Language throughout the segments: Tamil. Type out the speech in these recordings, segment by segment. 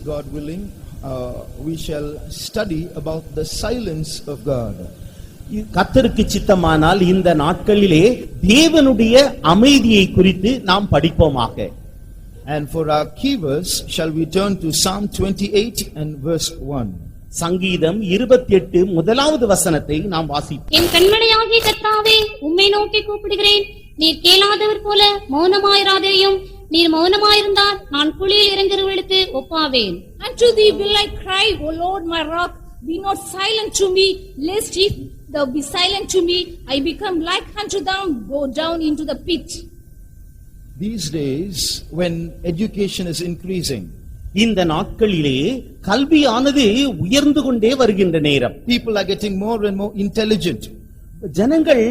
God willing, we shall study about the silence of God. கர்த்தருக்கு சித்தமானால் இந்த நாட்களிலே தேவனுடைய அமைதியை குறித்து நாம் படிப்போமாக. And for our key verse, shall we turn to Psalm 28 and verse 1. சங்கீதம் 28 முதலாவது வசனத்தை நாம் வாசிப்போம். என் கண்மலையாகிய கர்த்தாவே, உம்மை நோக்கி கூப்பிடுகிறேன். நீர் கேளாதவர் போல மௌனமாயிராதேயும். நீர் மௌனமாயிருந்தால் நான் குழியில் இறங்குகிறவர்களுக்கு ஒப்பாவேன். Unto thee will I cry, O Lord my rock, be not silent to me, lest if thou be silent to me, I become like unto thou, go down into the pit. These days, when education is increasing, இந்த நாட்களிலே கல்வியானது உயர்ந்து கொண்டே வருகின்ற நேரம். people are getting more and more intelligent. ஜனங்கள்,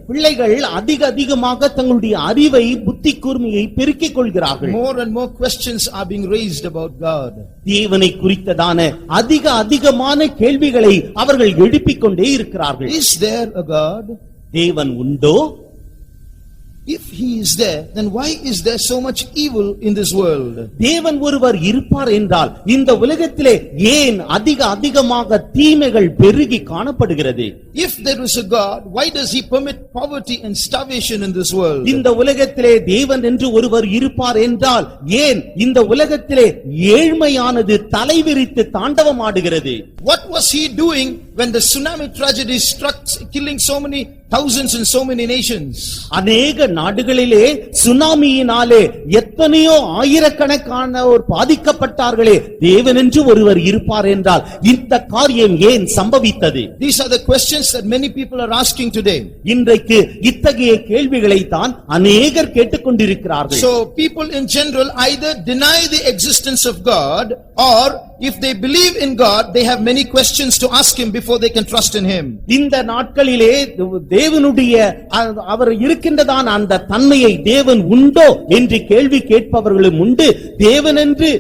பிள்ளைகள் அதிகமாக தங்களுடைய அறிவை, புத்தி கூர்மையை பெருக்கிக் கொள்கிறார்கள். More and more questions are being raised about God. தேவனை குறித்ததான அதிகமான கேள்விகளை அவர்கள் எழுப்பிக் கொண்டே இருக்கிறார்கள். Is there a God? தேவன் உண்டோ? If he is there, then why is there so much evil in this world? தேவன் ஒருவர் இருப்பார் என்றால் இந்த உலகத்திலே ஏன் அதிகமாக தீமைகள் பெருகி காணப்படுகிறது? If there is a God, why does he permit poverty and starvation in this world? இந்த உலகத்திலே தேவன் என்று ஒருவர் இருப்பார் என்றால் ஏன் இந்த உலகத்திலே ஏழ்மையானது தலைவிரித்து தாண்டவமாடுகிறது? What was he doing when the tsunami tragedy struck, killing so many thousands in so many nations? அநேக நாடுகளிலே சுனாமியினாலே எத்தனையோ ஆயிரக்கணக்கானோர் பாதிக்கப்பட்டார்களே. தேவன் என்று ஒருவர் இருப்பார் என்றால் இந்த காரியம் ஏன் சம்பவித்தது? These are the questions that many people are asking today. இன்றைக்கு இத்தகைய கேள்விகளை தான் அநேகர் கேட்டுக்கொண்டிருக்கிறார்கள். So people in general either deny the existence of God, or if they believe in God, they have many questions to ask him before they can trust in him. இந்த நாட்களிலே தேவனுடைய அவர் இருக்கின்றதான அந்த தன்மையை, தேவன் உண்டோ என்று கேள்வி கேட்பவர்களும் உண்டு. தேவன் என்று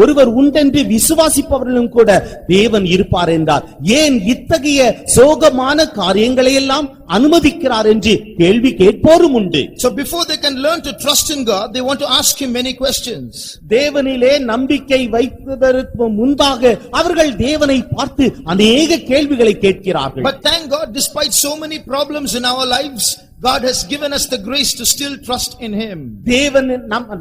ஒருவர் உண்டென்று விசுவாசிப்பவர்களும் கூட தேவன் இருப்பார் என்றார் ஏன் இத்தகைய சோகமான காரியங்களை எல்லாம் அனுமதிக்கிறார் என்று கேள்வி கேட்போரும் உண்டு. So before they can learn to trust in God, they want to ask him many questions. தேவனிலே நம்பிக்கை வைப்பதற்கு முன்பாக அவர்கள் தேவனை பார்த்து அநேக கேள்விகளை கேட்கிறார்கள். But thank God, despite so many problems in our lives, God has given us the grace to still trust in him. தேவன்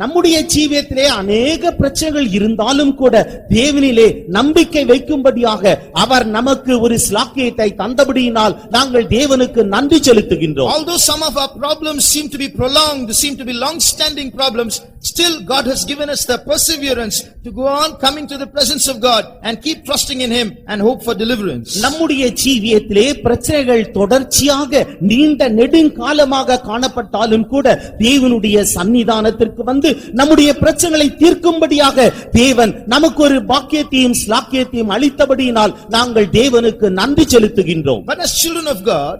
நம்முடைய ஜீவியத்திலே அநேக பிரச்சனைகள் இருந்தாலும் கூட தேவனிலே நம்பிக்கை வைக்கும்படியாக அவர் நமக்கு ஒரு ஸ்லாக்கியத்தை தந்தபடியினால் நாங்கள் தேவனுக்கு நன்றி செலுத்துகின்றோம். Although some of our problems seem to be prolonged, seem to be long-standing problems, still God has given us the perseverance to go on coming to the presence of God and keep trusting in him and hope for deliverance. நம்முடைய ஜீவியத்திலே பிரச்சனைகள் தொடர்ச்சியாக நீண்ட நெடுங்காலமாக காணப்பட்டாலும் கூட தேவனுடைய சன்னிதானத்திற்கு வந்து நம்முடைய பிரச்சனைகளை தீர்க்கும்படியாக தேவன் நமக்கு ஒரு பாக்கியத்தையும் ஸ்லாக்கியத்தையும் அளித்தபடியினால் நாங்கள் தேவனுக்கு நன்றி செலுத்துகின்றோம். But as children of God,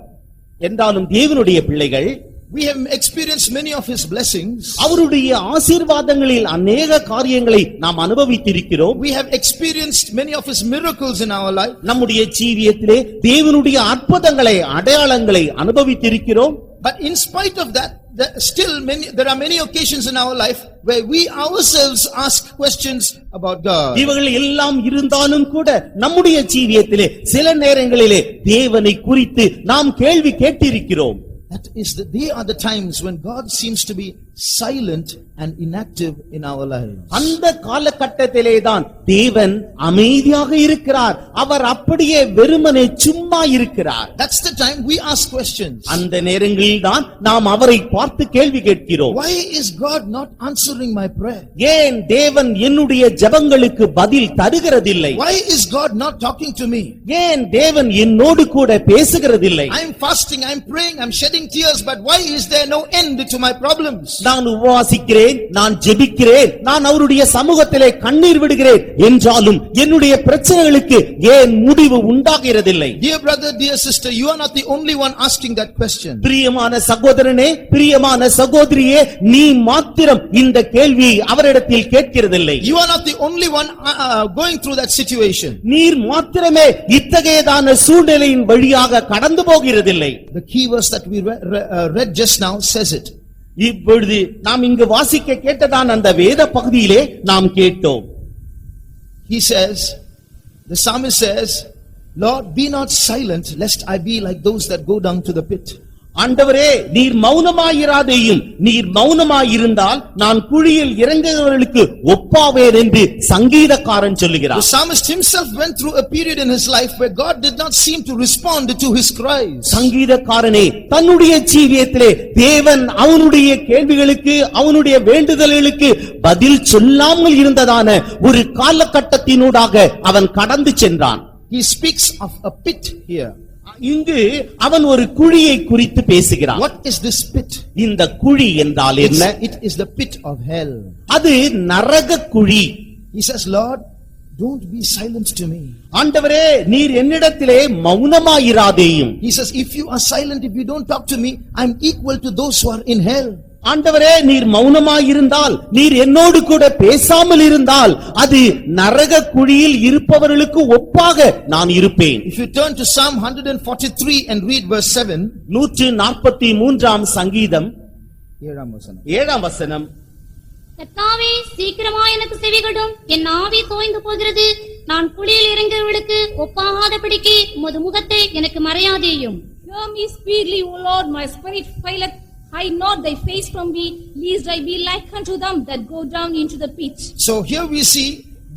என்றாலும் தேவனுடைய பிள்ளைகள், we have experienced many of his blessings. அவருடைய ஆசீர்வாதங்களில் அநேக காரியங்களை நாம் அனுபவித்திருக்கிறோம். We have experienced many of his miracles in our life. நம்முடைய ஜீவியத்திலே தேவனுடைய அற்புதங்களை, அடையாளங்களை அனுபவித்திருக்கிறோம். But in spite of that, there are many occasions in our life where we ourselves ask questions about God. இவைகள் எல்லாம் இருந்தாலும் கூட நம்முடைய ஜீவியத்திலே சில நேரங்களிலே தேவனை குறித்து நாம் கேள்வி கேட்டிருக்கிறோம். They are the times when God seems to be silent and inactive in our lives. அந்த காலகட்டத்திலே தான் தேவன் அமைதியாக இருக்கிறார். அவர் அப்படியே வெறுமனே சும்மா இருக்கிறார். That's the time we ask questions. அந்த நேரங்களில் தான் நாம் அவரை பார்த்து கேள்வி கேட்கிறோம். Why is God not answering my prayer? ஏன் தேவன் என்னுடைய ஜெபங்களுக்கு பதில் தருகிறதில்லை? Why is God not talking to me? ஏன் தேவன் என்னோடு கூட பேசுகிறதில்லை? I'm fasting, I'm praying, I'm shedding tears, but why is there no end to my problems? நான் உபவாசிக்கிறேன், நான் ஜெபிக்கிறேன், நான் அவருடைய சமூகத்திலே கண்ணீர் விடுகிறேன் என்றாலும் என்னுடைய பிரச்சனைகளுக்கு ஏன் முடிவு உண்டாகிறதில்லை? Dear brother, dear sister, you are not the only one asking that question. பிரியமான சகோதரனே, பிரியமான சகோதரியே, நீ மாத்திரம் இந்த கேள்வியை அவரிடத்தில் கேட்கிறதில்லை. You are not the only one going through that situation. நீர் மாத்திரமே இத்தகையதான சூழ்நிலையின் வழியாக கடந்து போகிறதில்லை. The key verse that we read just now says it. இப்பொழுது நாம் இங்கு வாசிக்க கேட்டதான் அந்த வேத பகுதியிலே நாம் கேட்டோம். he says, the psalmist says, Lord, be not silent, lest I be like those that go down to the pit. ஆண்டவரே, நீர் மௌனமாயிராதேயும், நீர் மௌனமாயிருந்தால் நான் குழியில் இறங்குகிறவர்களுக்கு ஒப்பாவேன் என்று சங்கீதக்காரன் The சொல்லுகிறார். psalmist himself went through a period in his life where God did not seem to respond to his cries. சங்கீதக்காரனே தன்னுடைய ஜீவியத்திலே தேவன் அவனுடைய கேள்விகளுக்கு, அவனுடைய வேண்டுதல்களுக்கு பதில் சொல்லாமல் இருந்ததான ஒரு காலகட்டத்தினூடாக அவன் கடந்து சென்றான். He speaks of a pit here. இங்கு அவன் ஒரு குழியை குறித்து பேசுகிறான். What is this pit? இந்த குழி என்றால் என்ன? It is the pit of hell. அது நரக குழி. He says, Lord, don't be silent to me. ஆண்டவரே, நீர் என்னிடத்திலே மௌனமாயிராதேயும். He says, if you are silent, if you don't talk to me, I'm equal to those who are in hell. ஆண்டவரே, நீர் மௌனமாயிருந்தால், நீர் என்னோடு கூட பேசாமல் இருந்தால், அது நரக குழியில் இருப்பவர்களுக்கு ஒப்பாக நான் இருப்பேன். If you turn to Psalm 143 and read verse 7, 143ஆம் சங்கீதம் 7ஆம் வசனம். கர்த்தாவே, சீக்கிரமாய் எனக்கு செவிகடும், என் ஆவி தோய்ந்து போகிறது. நான் குழியில் இறங்குகிறவர்களுக்கு ஒப்பாகாதபடிக்கு உமது முகத்தை எனக்கு மறையாதேயும். Hear me speedily, O Lord, my spirit faileth. Hide not thy face from me, lest I be like unto them that go down into the pit. so here we see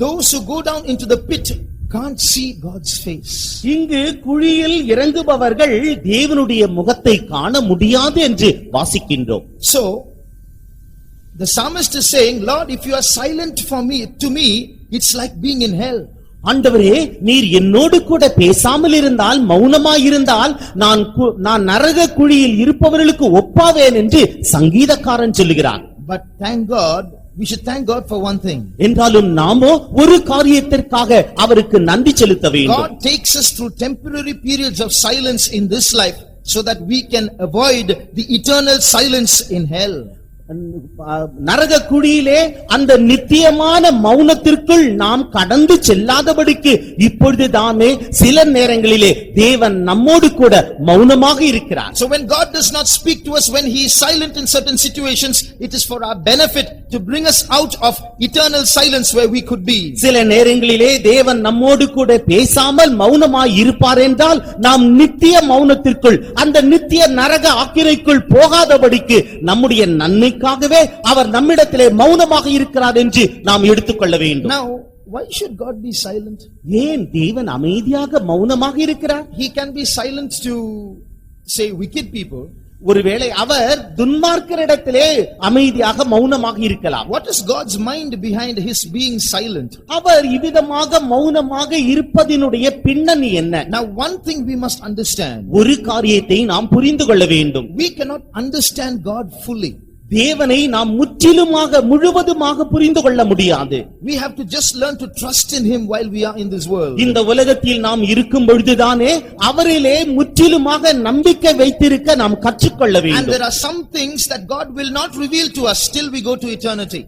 those who go down into the pit can't see God's face. இங்கு குழியில் இறங்குபவர்கள் தேவனுடைய முகத்தை காண முடியாது என்று வாசிக்கின்றோம். So the psalmist is saying, Lord, if you are silent for me, to me, it's like being in hell. ஆண்டவரே, நீர் என்னோடு கூட பேசாமல் இருந்தால், மௌனமாயிருந்தால், நான் நரக குழியில் இருப்பவர்களுக்கு ஒப்பாவேன் என்று சங்கீதக்காரன் சொல்லுகிறான். But thank God, we should thank God for one thing. என்றாலும் நாமோ ஒரு காரியத்திற்காக அவருக்கு நன்றி செலுத்த வேண்டும். God takes us through temporary periods of silence in this life so that we can avoid the eternal silence in hell. நரக குழியிலே அந்த நித்தியமான மௌனத்திற்குள் நாம் கடந்து செல்லாதபடிக்கு இப்பொழுது தாமே சில நேரங்களிலே தேவன் நம்மோடு கூட மௌனமாக இருக்கிறார். So when God does not speak to us, when he is silent in certain situations, it is for our benefit to bring us out of eternal silence where we could be. சில நேரங்களிலே தேவன் நம்மோடு கூட பேசாமல் மௌனமாய் இருப்பார் என்றால் நாம் நித்திய மௌனத்திற்குள், அந்த நித்திய நரக ஆக்கிரைக்குள் போகாதபடிக்கு நம்முடைய நன்மைக்காகவே அவர் நம்மிடத்திலே மௌனமாக இருக்கிறார் என்று நாம் எடுத்துக்கொள்ள வேண்டும். Now, why should God be silent? ஏன் தேவன் அமைதியாக மௌனமாக இருக்கிறார்? He can be silent to, say, wicked people. ஒருவேளை அவர் துன்மார்க்கரிடத்திலே அமைதியாக மௌனமாக இருக்கலாம். What is God's mind behind his being silent? அவர் இவ்விதமாக மௌனமாக இருப்பதினுடைய பின்னணி என்ன? Now, one thing we must understand. ஒரு காரியத்தை நாம் புரிந்து கொள்ள வேண்டும். We cannot understand God fully. தேவனை நாம் முற்றிலுமாக முழுவதுமாக புரிந்து கொள்ள முடியாது. We have to just learn to trust in him while we are in this world. இந்த உலகத்தில் நாம் இருக்கும் பொழுதுதானே அவரிலே முற்றிலுமாக நம்பிக்கை வைத்திருக்க நாம் கற்றுக்கொள்ள And வேண்டும். there are some things that God will not reveal to us till we go to eternity.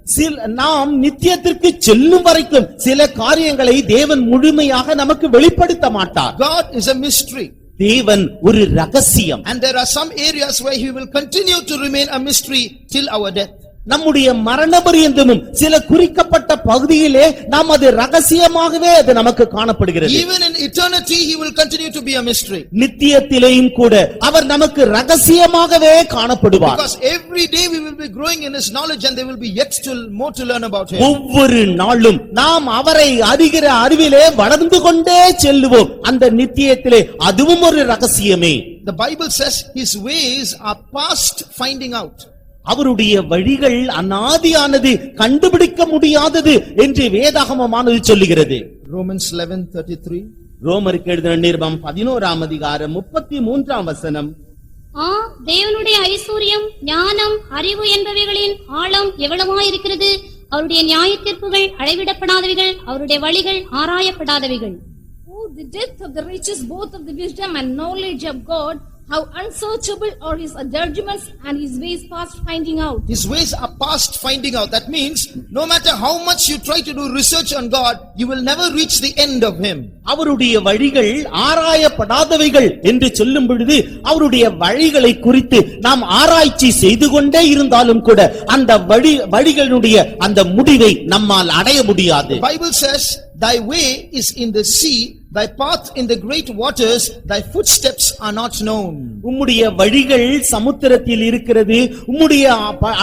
நாம் நித்தியத்திற்கு செல்லும் வரைக்கும் சில காரியங்களை தேவன் முழுமையாக நமக்கு வெளிப்படுத்த மாட்டார். God is a mystery. தேவன் ஒரு ரகசியம். And there are some areas where he will continue to remain a mystery till our death. நம்முடைய மரண பரியந்தமும் சில குறிக்கப்பட்ட பகுதியிலே நாம் அது ரகசியமாகவே அது நமக்கு காணப்படுகிறது. Even in eternity he will continue to be a mystery. நித்தியத்திலேயும் கூட அவர் நமக்கு ரகசியமாகவே காணப்படுவார். Because every day we will be growing in his knowledge and there will be yet still more to learn about him. ஒவ்வொரு நாளும் நாம் அவரை அறிகிற அறிவிலே வளர்ந்து கொண்டே செல்லுவோம். அந்த நித்தியத்திலே அதுவும் ஒரு ரகசியமே. The Bible says his ways are past finding out. அவருடைய வழிகள் அநாதியானது, கண்டுபிடிக்க முடியாதது என்று வேதாகமமானது சொல்லுகிறது. Romans 11:33. ரோமருக்கு எழுதின நிருபம் 11ஆம் அதிகாரம் 33ஆம் வசனம். தேவனுடைய ஐஸ்வர்யம், ஞானம், அறிவு என்பவைகளின் ஆழம் எவ்வளவாயிருக்கிறது. அவருடைய நியாயத்தீர்ப்புகள் அளவிடப்படாதவைகள், அவருடைய வழிகள் ஆராயப்படாதவைகள். Oh, the depth of the riches both of the wisdom and knowledge of God, how unsearchable are his judgments and his ways past finding out. His ways are past finding out. That means no matter how much you try to do research on God, you will never reach the end of him. அவருடைய வழிகள் ஆராயப்படாதவைகள் என்று சொல்லும் பொழுது அவருடைய வழிகளை குறித்து நாம் ஆராய்ச்சி செய்து கொண்டே இருந்தாலும் கூட அந்த வழிகளுடைய அந்த முடிவை நம்மால் அடைய முடியாது. The Bible says thy way is in the sea, thy path in the great waters, thy footsteps are not known. உம்முடைய வழிகள் சமுத்திரத்தில் இருக்கிறது, உம்முடைய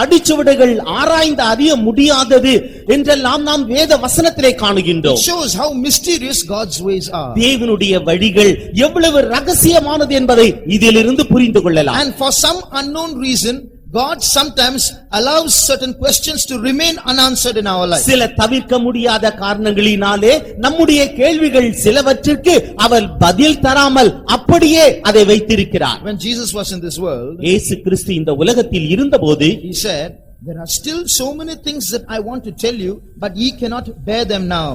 அடிச்சுவடுகள் ஆராய்ந்து அறிய முடியாதது என்றெல்லாம் நாம் வேத வசனத்திலே காணுகின்றோம். It shows how mysterious God's ways are. தேவனுடைய வழிகள் எவ்வளவு ரகசியமானது என்பதை இதிலிருந்து புரிந்து கொள்ளலாம். And for some unknown reason, God sometimes allows certain questions to remain unanswered in our life. சில தவிர்க்க முடியாத காரணங்களினாலே நம்முடைய கேள்விகள் சிலவற்றிற்கு அவர் பதில் தராமல் அப்படியே அதை வைத்திருக்கிறார். When Jesus was in this world, இயேசு கிறிஸ்து இந்த உலகத்தில் இருந்தபோது he said, there are still so many things that I want to tell you, but ye cannot bear them now.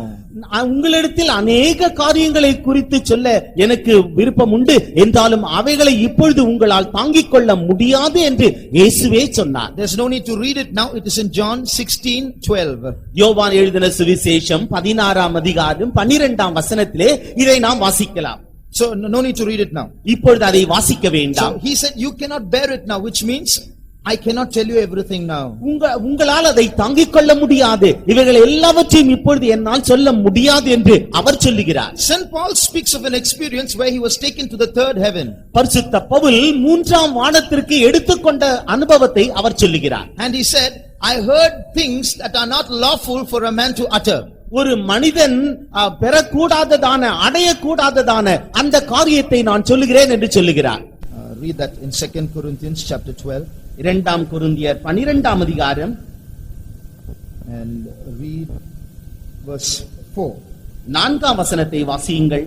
உங்களிடத்தில் அநேக காரியங்களை குறித்து சொல்ல எனக்கு விருப்பம் உண்டு, என்றாலும் அவைகளை இப்பொழுது உங்களால் தாங்கிக் கொள்ள முடியாது என்று இயேசுவே சொன்னார். There's no need to read it now. It is in John 16:12. யோவான் எழுதின சுவிசேஷம் 16ஆம் அதிகாரம் 12ஆம் வசனத்திலே இதை நாம் வாசிக்கலாம். So no need to read it now. இப்பொழுது அதை வாசிக்க வேண்டாம். So he said, you cannot bear it now, which means I cannot tell you everything now. உங்களால் அதை தாங்கிக் கொள்ள முடியாது, இவைகள் எல்லாவற்றையும் இப்பொழுது என்னால் சொல்ல முடியாது என்று அவர் சொல்லுகிறார். St. Paul speaks of an experience where he was taken to the third heaven. பரிசுத்த பவுல் 3ஆம் வானத்திற்கு எடுத்துக்கொண்ட அனுபவத்தை அவர் சொல்லுகிறார். And he said, I heard things that are not lawful for a man to utter. ஒரு மனிதன் பெறக்கூடாததான அடையக்கூடாததான அந்த காரியத்தை நான் சொல்லுகிறேன் என்று சொல்லுகிறார். Read that in 2 Corinthians chapter 12. 2 கொரிந்தியர் 12ஆம் அதிகாரம் and read verse 4. 4ஆம் வசனத்தை வாசியுங்கள்.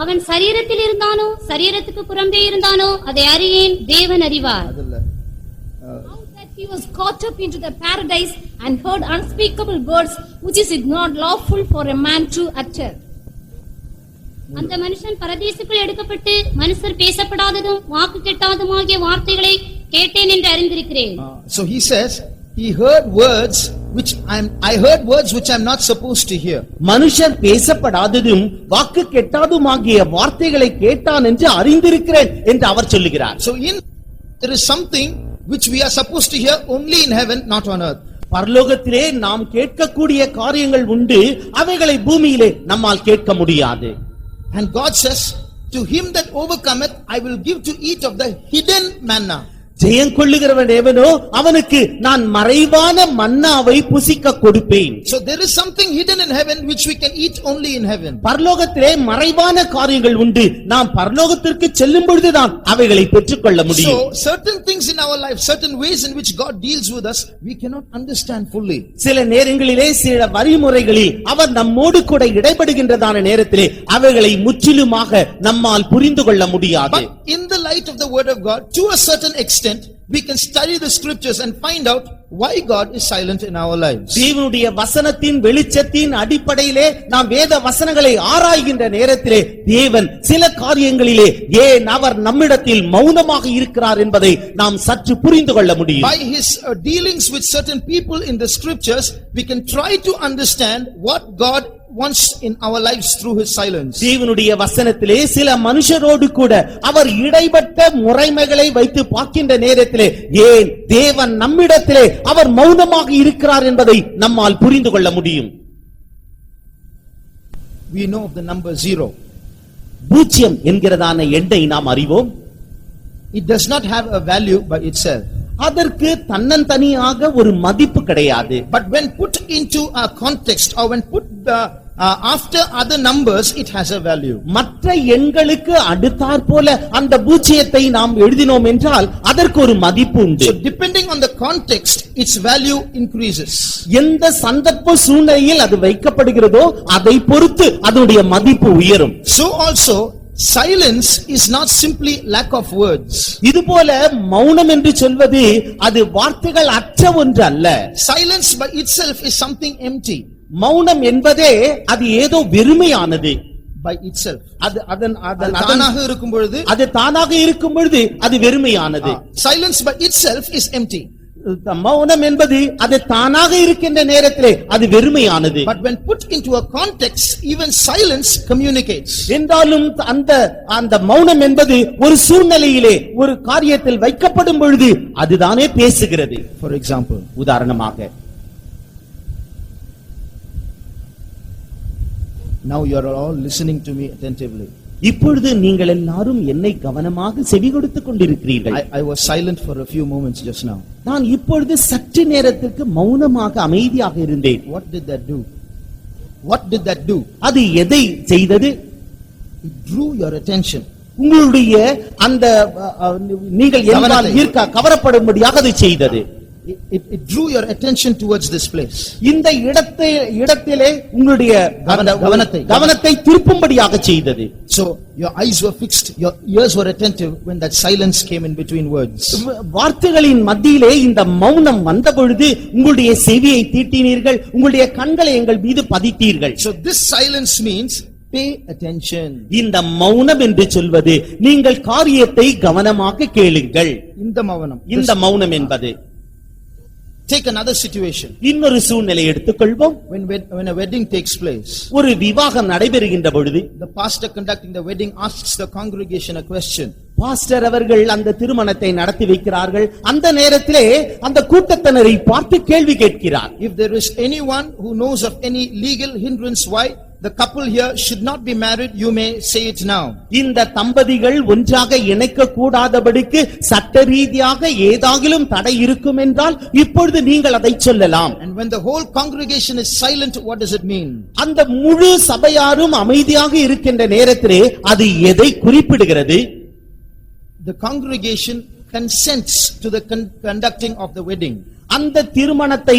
அவன் சரீரத்தில் இருந்தானோ சரீரத்துக்கு புறம்பே இருந்தானோ அதை அறியேன், தேவன் அறிவார். How that he was caught up into the paradise and heard unspeakable words which is not lawful for a man to utter. அந்த மனுஷன் பரதீசுக்குள் எடுக்கப்பட்டு மனுஷர் பேசப்படாததும் வாக்கு கெட்டாதுமாகிய வார்த்தைகளை கேட்டேன் என்று அறிந்திருக்கிறேன். So he says, he heard words which I heard words which I'm not supposed to hear. மனுஷர் பேசப்படாததும் வாக்கு கெட்டாதுமாகிய வார்த்தைகளை கேட்டான் என்று அறிந்திருக்கிறேன் என்று அவர் சொல்லுகிறார். So there is something which we are supposed to hear only in heaven, not on earth. பரலோகத்திலே நாம் கேட்கக்கூடிய காரியங்கள் உண்டு, அவைகளை பூமியிலே நம்மால் கேட்க முடியாது. And God says, to him that overcometh, I will give to eat of the hidden manna. ஜெயம் கொள்ளுகிறவன் எவனோ அவனுக்கு நான் மறைவான மன்னாவை புசிக்க கொடுப்பேன். So there is something hidden in heaven which we can eat only in heaven. பரலோகத்திலே மறைவான காரியங்கள் உண்டு, நாம் பரலோகத்திற்கு செல்லும் பொழுதுதான் அவைகளை பெற்றுக்கொள்ள முடியும். So certain things in our life, certain ways in which God deals with us, we cannot understand fully. சில நேரங்களிலே சில வழிமுறைகளில் அவர் நம்மோடு கூட இடைபடுகின்றதான நேரத்திலே அவைகளை முற்றிலுமாக நம்மால் புரிந்து கொள்ள முடியாது. But in the light of the word of God, to a certain extent, we can study the scriptures and find out why God is silent in our lives. தேவனுடைய வசனத்தின் வெளிச்சத்தின் அடிப்படையிலே நாம் வேத வசனங்களை ஆராய்கின்ற நேரத்திலே தேவன் சில காரியங்களிலே ஏன் அவர் நம்மிடத்தில் மௌனமாக இருக்கிறார் என்பதை நாம் சற்று புரிந்து கொள்ள முடியும். By his dealings with certain people in the scriptures, we can try to understand what God wants in our lives through his silence. தேவனுடைய வசனத்திலே சில மனுஷரோடு கூட அவர் இடைப்பட்ட முறைமைகளை வைத்து பார்க்கின்ற நேரத்திலே ஏன் தேவன் நம்மிடத்திலே அவர் மௌனமாக இருக்கிறார் என்பதை நம்மால் புரிந்து கொள்ள முடியும். We know of the number 0. பூஜ்யம் என்கிறதான எண்ணை நாம் அறிவோம். It does not have a value by itself. அதற்கு தன்னந்தனியாக ஒரு மதிப்பு கிடையாது. But when put into a context or when put after other numbers, it has a value. மற்ற எண்களுக்கு அடுத்தாற் போல அந்த பூஜ்யத்தை நாம் எழுதினோம் என்றால் அதற்கு ஒரு மதிப்பு உண்டு. So depending on the context, its value increases. எந்த சந்தர்ப்ப சூழ்நிலையில் அது வைக்கப்படுகிறதோ அதை பொறுத்து அதனுடைய மதிப்பு உயரும். So also silence is not simply lack of words. இதுபோல மௌனம் என்று சொல்வது அது வார்த்தைகள் அற்ற ஒன்று அல்ல. Silence by itself is something empty. மௌனம் என்பதே அது ஏதோ வெறுமையானது. By itself. அது தானாக இருக்கும் பொழுது அது தானாக இருக்கும் பொழுது அது வெறுமையானது. Silence by itself is empty. மௌனம் என்பது அது தானாக இருக்கின்ற நேரத்திலே அது வெறுமையானது. But when put into a context, even silence communicates. என்றாலும் அந்த மௌனம் என்பது ஒரு சூழ்நிலையிலே ஒரு காரியத்தில் வைக்கப்படும் பொழுது அதுதானே பேசுகிறது. For example, உதாரணமாக Now you are all listening to me attentively. இப்பொழுது நீங்கள் எல்லாரும் என்னை கவனமாக செவி கொடுத்துக் கொண்டிருக்கிறீர்கள். I was silent for a few moments just now. நான் இப்பொழுது சற்று நேரத்திற்கு மௌனமாக அமைதியாக இருந்தேன். What did that do? What did that do? அது எதை செய்தது? It drew your attention. உங்களுடைய அந்த நீங்கள் என்னால் ஈர்க்க கவரப்படும்படியாக அது செய்தது. It drew your attention towards this place. இந்த இடத்திலே உங்களுடைய கவனத்தை திருப்பும்படியாக செய்தது. So your eyes were fixed, your ears were attentive when that silence came in between words. வார்த்தைகளின் மத்தியிலே இந்த மௌனம் வந்த பொழுது உங்களுடைய செவியை தீட்டினீர்கள், உங்களுடைய கண்களை எங்கள் மீது பதித்தீர்கள். So this silence means pay attention. இந்த மௌனம் என்று சொல்வது நீங்கள் காரியத்தை கவனமாக கேளுங்கள். இந்த மௌனம் என்பது. Take another situation. இன்னொரு சூழ்நிலை எடுத்துக்கொள்வோம். When a wedding takes place, ஒரு விவாகம் நடைபெறுகின்ற பொழுது the pastor conducting the wedding asks the congregation a question. Pastor அவர்கள் அந்த திருமணத்தை நடத்தி வைக்கிறார்கள். அந்த நேரத்திலே அந்த கூட்டத்தினரை பார்த்து கேள்வி கேட்கிறார். If there is anyone who knows of any legal hindrance why the couple here should not be married, you may say it now. இந்த தம்பதிகள் ஒன்றாக இணைக்க கூடாதபடிக்கு சட்ட ரீதியாக ஏதாகிலும் தடை இருக்கும் என்றால் இப்பொழுது நீங்கள் அதை சொல்லலாம். And when the whole congregation is silent, what does it mean? அந்த முழு சபையாரும் அமைதியாக இருக்கின்ற நேரத்திலே அது எதை குறிப்பிடுகிறது? The congregation consents to the conducting of the wedding. அந்த திருமணத்தை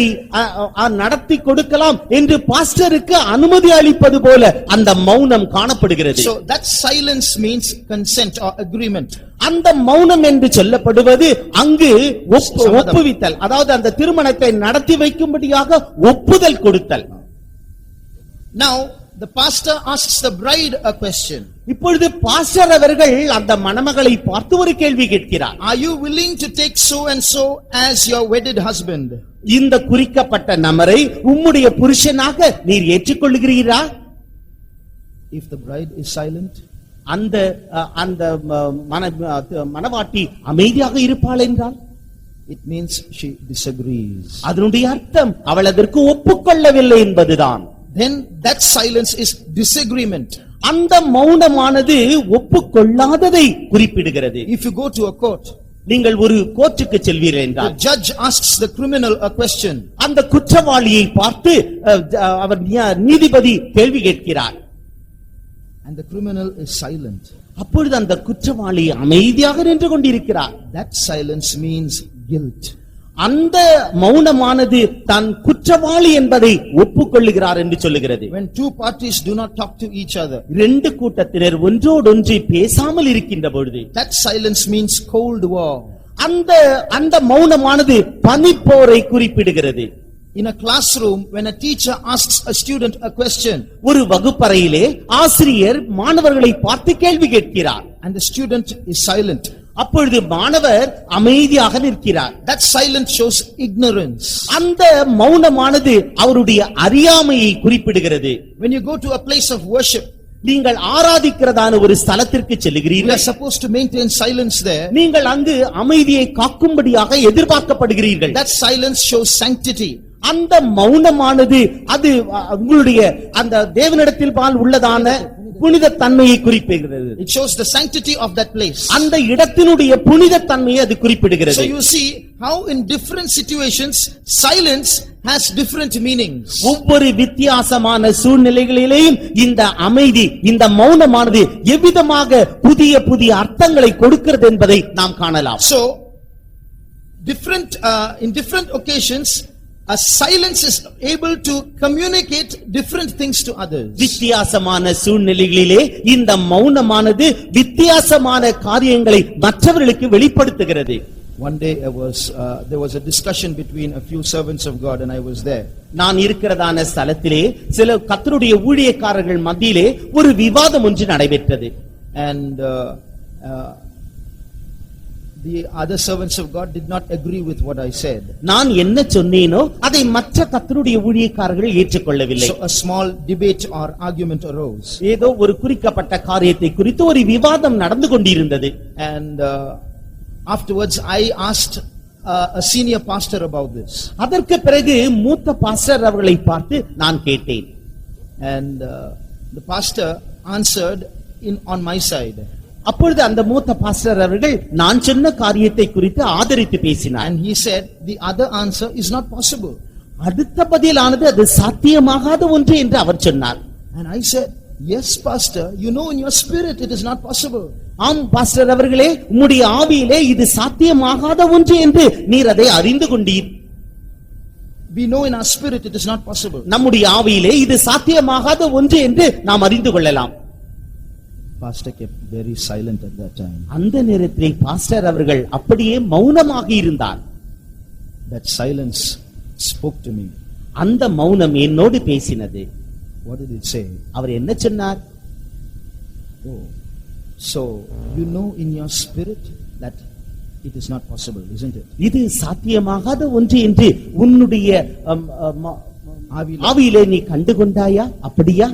நடத்தி கொடுக்கலாம் என்று பாஸ்டருக்கு அனுமதி அளிப்பது போல அந்த மௌனம் காணப்படுகிறது. So that silence means consent or agreement. அந்த மௌனம் என்று சொல்லப்படுவது அங்கு ஒப்புவித்தல், அதாவது அந்த திருமணத்தை நடத்தி வைக்கும்படியாக ஒப்புதல் கொடுத்தல். Now the pastor asks the bride a question. இப்பொழுது பாஸ்டர் அவர்கள் அந்த மணமகளை பார்த்து ஒரு கேள்வி கேட்கிறார். Are you willing to take so and so as your wedded husband? இந்த குறிக்கப்பட்ட நபரை உம்முடைய புருஷனாக நீர் ஏற்றுக்கொள்கிறீரா? If the bride is silent, அந்த மணவாட்டி அமைதியாக இருப்பாள் என்றால் it means she disagrees. அதனுடைய அர்த்தம் அவள் அதற்கு ஒப்புக்கொள்ளவில்லை என்பதுதான். Then that silence is disagreement. அந்த மௌனமானது ஒப்புக்கொள்ளாததை குறிப்பிடுகிறது. If you go to a court, நீங்கள் ஒரு கோர்ட்டுக்கு செல்வீர்கள் என்றால் the judge asks the criminal a question. அந்த குற்றவாளியை பார்த்து அவர் நீதிபதி கேள்வி கேட்கிறார். And the criminal is silent. அப்பொழுது அந்த குற்றவாளி அமைதியாக நின்று கொண்டிருக்கிறார். That silence means guilt. அந்த மௌனமானது தன் குற்றவாளி என்பதை ஒப்புக்கொள்ளுகிறார் என்று சொல்லுகிறது. When two parties do not talk to each other, ரெண்டு கூட்டத்தினர் ஒன்றோடொன்று பேசாமல் இருக்கின்ற பொழுது that silence means cold war. அந்த மௌனமானது பனிப்போரை குறிப்பிடுகிறது. In a classroom, when a teacher asks a student a question, ஒரு வகுப்பறையிலே ஆசிரியர் மாணவர்களை பார்த்து கேள்வி கேட்கிறார். and the student is silent, அப்பொழுது மாணவர் அமைதியாக நிற்கிறார். that silence shows ignorance. அந்த மௌனமானது அவருடைய அறியாமையை குறிப்பிடுகிறது. When you go to a place of worship, நீங்கள் ஆராதிக்கிறதான ஒரு ஸ்தலத்திற்கு you செல்கிறீர்கள். are supposed to maintain silence there. நீங்கள் அங்கு அமைதியை காக்கும்படியாக எதிர்பார்க்கப்படுகிறீர்கள். That silence shows sanctity. அந்த மௌனமானது அது உங்களுடைய அந்த தேவனிடத்தில் உள்ளதான புனித தன்மையை குறிப்பிடுகிறது. It shows the sanctity of that place. அந்த இடத்தினுடைய புனித தன்மையை அது குறிப்பிடுகிறது. So you see how in different situations silence has different meanings. ஒவ்வொரு வித்தியாசமான சூழ்நிலைகளிலேயும் இந்த அமைதி, இந்த மௌனமானது எவ்விதமாக புதிய புதிய அர்த்தங்களை கொடுக்கிறது என்பதை நாம் காணலாம். So in different occasions a silence is able to communicate different things to others. வித்தியாசமான சூழ்நிலைகளிலே இந்த மௌனமானது வித்தியாசமான காரியங்களை மற்றவர்களுக்கு வெளிப்படுத்துகிறது. One day there was a discussion between a few servants of God and I was there. நான் இருக்கிறதான ஸ்தலத்திலே சில கர்த்தருடைய ஊழியக்காரர்கள் மத்தியிலே ஒரு விவாதம் ஒன்று நடைபெற்றது. And the other servants of God did not agree with what I said. நான் என்ன சொன்னேனோ அதை மற்ற கர்த்தருடைய ஊழியக்காரர்கள் ஏற்றுக்கொள்ளவில்லை. So a small debate or argument arose. ஏதோ ஒரு குறிக்கப்பட்ட காரியத்தை குறித்து ஒரு விவாதம் நடந்து கொண்டிருந்தது. And afterwards I asked a senior pastor about this. அதற்கு பிறகு மூத்த பாஸ்டர் அவர்களை பார்த்து நான் கேட்டேன். And The pastor answered on my side. அப்பொழுது அந்த மூத்த பாஸ்டர் அவர்கள் நான் சொன்ன காரியத்தை குறித்து ஆதரித்து பேசினார். And he said the other answer is not possible. அடுத்த பதிலானது அது சாத்தியமாகாத ஒன்று என்று அவர் சொன்னார். And I said, yes pastor, you know in your spirit it is not possible. ஆம் பாஸ்டர் அவர்களே, உம்முடைய ஆவியிலே இது சாத்தியமாகாத ஒன்று என்று நீர் அதை அறிந்து கொண்டீர். We know in our spirit it is not possible. நம்முடைய ஆவியிலே இது சாத்தியமாகாத ஒன்று என்று நாம் அறிந்து கொள்ளலாம். Pastor kept very silent at that time. அந்த நேரத்தில் பாஸ்டர் அவர்கள் அப்படியே மௌனமாக இருந்தார். That silence spoke to me. அந்த மௌனம் என்னோடு பேசினது. What did it say? அவர் என்ன சொன்னார்? Oh, so you know in your spirit that it is not possible, isn't it? இது சாத்தியமாகாத ஒன்று என்று உன்னுடைய ஆவியிலே நீ கண்டுகொண்டாயா? அப்படியா?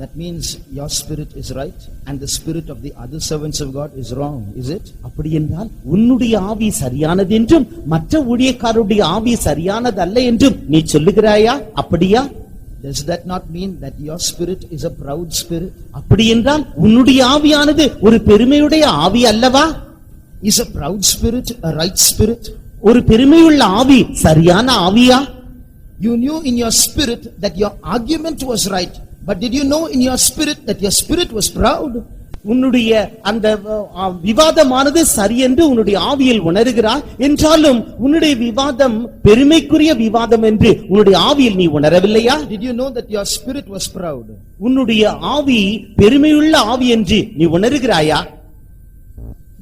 That means your spirit is right and the spirit of the other servants of God is wrong, is it? அப்படி என்றால் உன்னுடைய ஆவி சரியானது என்றும் மற்ற ஊழியக்காரருடைய ஆவி சரியானதல்ல என்றும் நீ சொல்லுகிறாயா? அப்படியா? Does that not mean that your spirit is a proud spirit? அப்படி என்றால் உன்னுடைய ஆவியானது ஒரு பெருமையுடைய ஆவி அல்லவா? Is a proud spirit a right spirit? ஒரு பெருமையுள்ள ஆவி சரியான ஆவியா? You knew in your spirit that your argument was right. But did you know in your spirit that your spirit was proud? உன்னுடைய அந்த விவாதமானது சரி என்று உன்னுடைய ஆவியில் உணர்கிறாய் என்றாலும் உன்னுடைய விவாதம் பெருமைக்குரிய விவாதம் என்று உன்னுடைய ஆவியில் நீ உணரவில்லையா? Did you know that your spirit was proud? உன்னுடைய ஆவி பெருமையுள்ள ஆவி என்று நீ உணர்கிறாயா?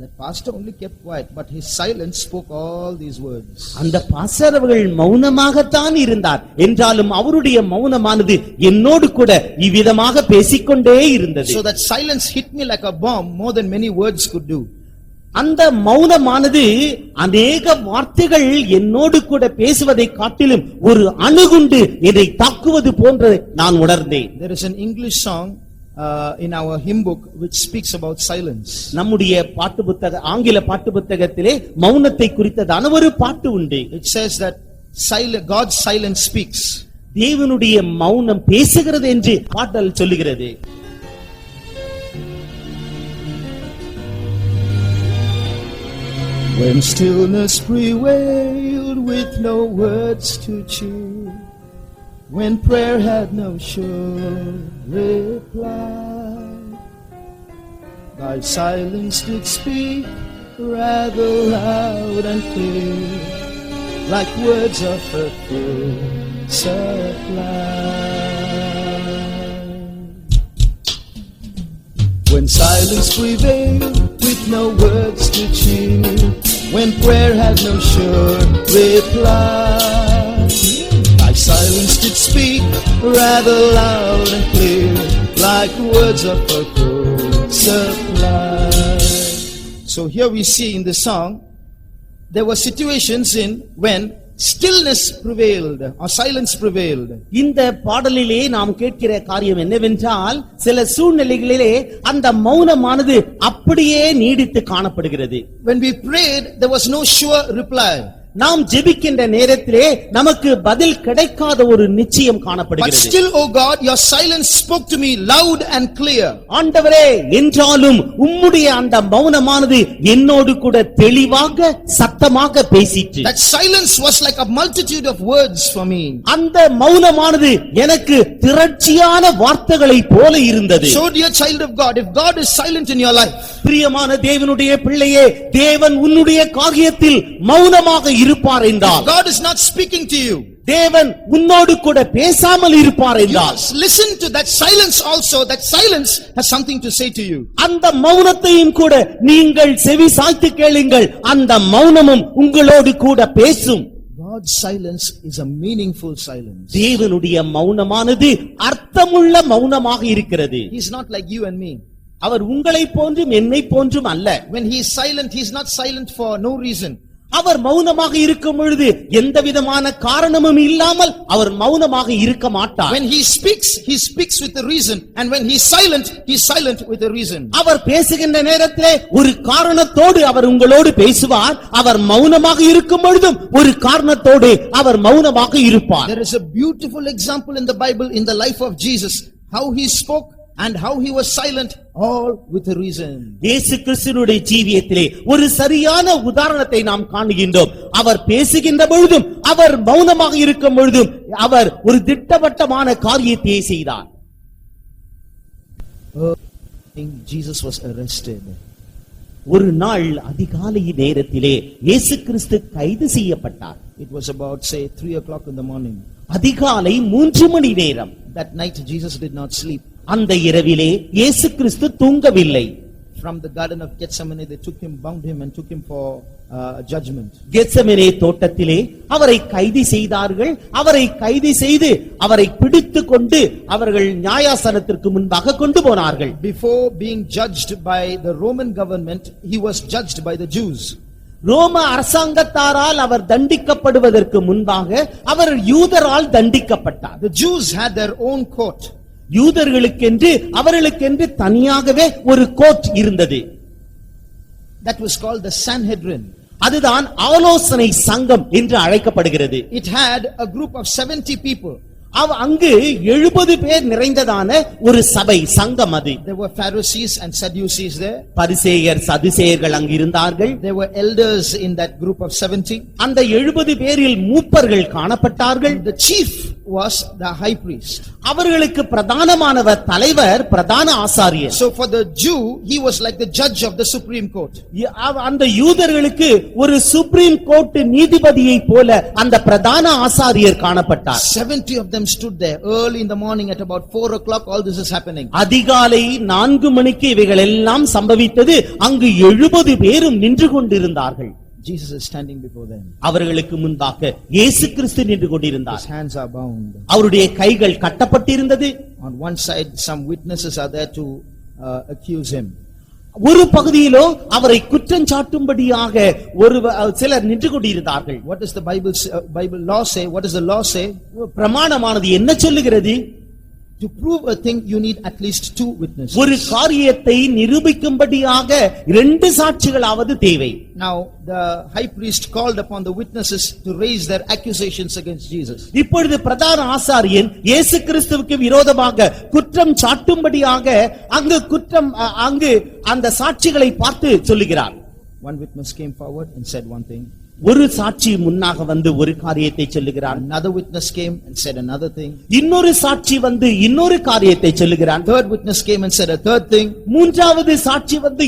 That pastor only kept quiet, but his silence spoke all these words. அந்த பாஸ்டர் அவர்கள் மௌனமாகத்தான் இருந்தார் என்றாலும் அவருடைய மௌனமானது என்னோடு கூட இவ்விதமாக பேசிக்கொண்டே இருந்தது. So that silence hit me like a bomb more than many words could do. அந்த மௌனமானது அநேக வார்த்தைகள் என்னோடு கூட பேசுவதை காட்டிலும் ஒரு அணுகுண்டு என்னை தாக்குவது போன்று நான் உணர்ந்தேன். There is an English song in our hymn book which speaks about silence. நம்முடைய பாட்டு புத்தக ஆங்கில பாட்டு புத்தகத்திலே மௌனத்தை குறித்ததான ஒரு பாட்டு உண்டு. It says that God's silence speaks. தேவனுடைய மௌனம் பேசுகிறது என்று பாடல் சொல்லுகிறது. When stillness prevailed with no words to cheer, when prayer had no sure reply, thy silence did speak rather loud and clear, like words of a full supply. When silence prevailed with no words to cheer, when prayer had no sure reply, thy silence did speak rather loud and clear, like words of a full supply. So here we see in the song, there were situations when stillness prevailed or silence prevailed. இந்த பாடலிலே நாம் கேட்கிற காரியம் என்னவென்றால் சில சூழ்நிலைகளிலே அந்த மௌனமானது அப்படியே நீடித்து காணப்படுகிறது. When we prayed, there was no sure reply. நாம் ஜெபிக்கின்ற நேரத்திலே நமக்கு பதில் கிடைக்காத ஒரு நிச்சயம் காணப்படுகிறது. But still, O God, your silence spoke to me loud and clear. ஆண்டவரே, என்றாலும் உம்முடைய அந்த மௌனமானது என்னோடு கூட தெளிவாக சத்தமாக பேசிற்று. That silence was like a multitude of words for me. அந்த மௌனமானது எனக்கு திரட்சியான வார்த்தைகளை போல இருந்தது. So dear child of God, if God is silent in your life, பிரியமான தேவனுடைய பிள்ளையே, தேவன் உன்னுடைய காரியத்தில் மௌனமாக இருப்பார் என்றால், God is not speaking to you, தேவன் உன்னோடு கூட பேசாமல் இருப்பார் you என்றால், must listen to that silence also. That silence has something to say to you. அந்த மௌனத்தையும் கூட நீங்கள் செவி சாய்த்து கேளுங்கள். அந்த மௌனமும் உங்களோடு கூட பேசும். God's silence is a meaningful silence. தேவனுடைய மௌனமானது அர்த்தமுள்ள மௌனமாக இருக்கிறது. He is not like you and me. அவர் உங்களை போன்றும் என்னை போன்றும் அல்ல. When he is silent, he is not silent for no reason. அவர் மௌனமாக இருக்கும் பொழுது எந்த விதமான காரணமும் இல்லாமல் அவர் மௌனமாக இருக்க மாட்டார். When he speaks with a reason, and when he is silent with a reason. அவர் பேசுகின்ற நேரத்திலே ஒரு காரணத்தோடு அவர் உங்களோடு பேசுவார். அவர் மௌனமாக இருக்கும் பொழுதும் ஒரு காரணத்தோடு அவர் மௌனமாக இருப்பார். There is a beautiful example in the Bible in the life of Jesus. how he spoke, and how he was silent, all with a reason. இயேசு கிறிஸ்துவினுடைய ஜீவியத்திலே ஒரு சரியான உதாரணத்தை நாம் காணுகின்றோம். அவர் பேசுகின்ற பொழுதும் அவர் மௌனமாக இருக்கும் பொழுதும் அவர் ஒரு திட்டவட்டமான காரியத்தை செய்தார். Jesus was arrested. ஒரு நாள் அதிகாலை நேரத்திலே இயேசு கிறிஸ்து கைது செய்யப்பட்டார். It was about say 3 o'clock in the morning. அதிகாலை 3 மணி நேரம். That night Jesus did not sleep. அந்த இரவிலே இயேசு கிறிஸ்து தூங்கவில்லை. From the garden of Gethsemane they took him, bound him and took him for judgment. Gethsemane தோட்டத்திலே அவரை கைது செய்தார்கள். அவரை கைது செய்து அவரை பிடித்துக் கொண்டு அவர்கள் நியாயாசனத்திற்கு முன்பாக கொண்டு போனார்கள். Before being judged by the Roman government, he was judged by the Jews. ரோம அரசாங்கத்தாரால் அவர் தண்டிக்கப்படுவதற்கு முன்பாக அவர் யூதரால் தண்டிக்கப்பட்டார். The Jews had their own court. யூதர்களுக்கென்று அவர்களுக்கென்று தனியாகவே ஒரு கோர்ட் இருந்தது. That was called the Sanhedrin. அதுதான் ஆலோசனை சங்கம் என்று அழைக்கப்படுகிறது. It had a group of 70 people. அங்கு 70 பேர் நிறைந்ததான ஒரு சபை சங்கம் அது. There were Pharisees and Sadducees there. பரிசேயர் சதுசேயர்கள் அங்கு இருந்தார்கள். There were elders in that group of 70. அந்த 70 பேரில் மூப்பர்கள் காணப்பட்டார்கள். The chief was the high priest. அவர்களுக்கு பிரதானமானவர் தலைவர், பிரதான ஆசாரியர். So for the Jew, he was like the judge of the Supreme Court. அந்த யூதர்களுக்கு ஒரு சுப்ரீம் கோர்ட் நீதிபதியை போல அந்த பிரதான ஆசாரியர் காணப்பட்டார். 70 of them stood there early in the morning at about 4 o'clock. All this is happening. அதிகாலை 4 மணிக்கு இவைகள் எல்லாம் சம்பவித்தது. அங்கு 70 பேரும் நின்று கொண்டிருந்தார்கள். Jesus is standing before them. அவர்களுக்கு முன்பாக இயேசு கிறிஸ்து நின்று கொண்டிருந்தார். His hands are bound. அவருடைய கைகள் கட்டப்பட்டிருந்தது. On one side some witnesses are there to accuse him. ஒரு பகுதியிலோ அவரை குற்றம் சாட்டும்படியாக ஒரு சிலர் நின்று கொண்டிருந்தார்கள். What does the Bible law say? What does the law say? பிரமாணமானது என்ன சொல்லுகிறது? To prove a thing you need at least 2 witnesses. ஒரு காரியத்தை நிரூபிக்கும்படியாக 2 சாட்சிகளாவது தேவை. Now the high priest called upon the witnesses to raise their accusations against Jesus. இப்பொழுது பிரதான ஆசாரியன் இயேசு கிறிஸ்துவுக்கு விரோதமாக குற்றம் சாட்டும்படியாக அங்கு அந்த சாட்சிகளை பார்த்து சொல்லுகிறார். One witness came forward and said one thing. ஒரு சாட்சி முன்னாக வந்து ஒரு காரியத்தை சொல்லுகிறார். Another witness came and said another thing. இன்னொரு சாட்சி வந்து இன்னொரு காரியத்தை சொல்லுகிறார். Third witness came and said a third thing. மூன்றாவது சாட்சி வந்து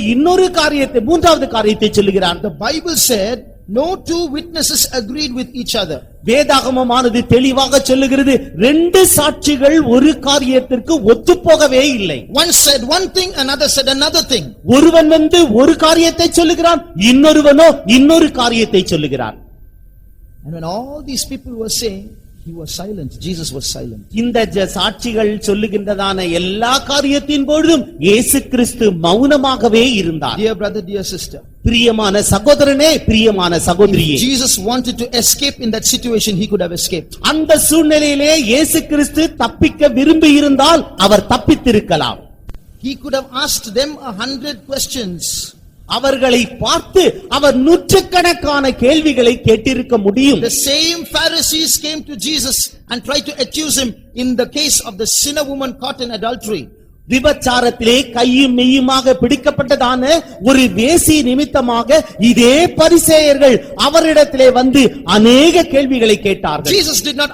மூன்றாவது காரியத்தை சொல்லுகிறார். The Bible said no 2 witnesses agreed with each other. வேதாகமமானது தெளிவாக சொல்லுகிறது 2 சாட்சிகள் ஒரு காரியத்திற்கு ஒத்துப்போகவே இல்லை. One said one thing, another said another thing. ஒருவன் வந்து ஒரு காரியத்தை சொல்லுகிறான், இன்னொருவனோ இன்னொரு காரியத்தை சொல்லுகிறான். And when all these people were saying, he was silent. Jesus was silent. இந்த சாட்சிகள் சொல்லுகின்றதான எல்லா காரியத்தின் பொழுதும் இயேசு கிறிஸ்து மௌனமாகவே இருந்தார். Dear brother, dear sister, பிரியமான சகோதரனே, பிரியமான சகோதரியே, Jesus wanted to escape in that situation, he could have escaped. அந்த சூழ்நிலையிலே இயேசு கிறிஸ்து தப்பிக்க விரும்பி இருந்தால் அவர் தப்பித்திருக்கலாம். He could have asked them 100 questions. அவர்களை பார்த்து அவர் நூற்றுக்கணக்கான கேள்விகளை கேட்டிருக்க முடியும். The same Pharisees came to Jesus and tried to accuse him in the case of the sinner woman caught in adultery. விபச்சாரத்திலே கையும் மெய்யுமாக பிடிக்கப்பட்டதான ஒரு வேசி நிமித்தமாக இதே பரிசேயர்கள் அவரிடத்திலே வந்து அநேக கேள்விகளை கேட்டார்கள். Jesus did not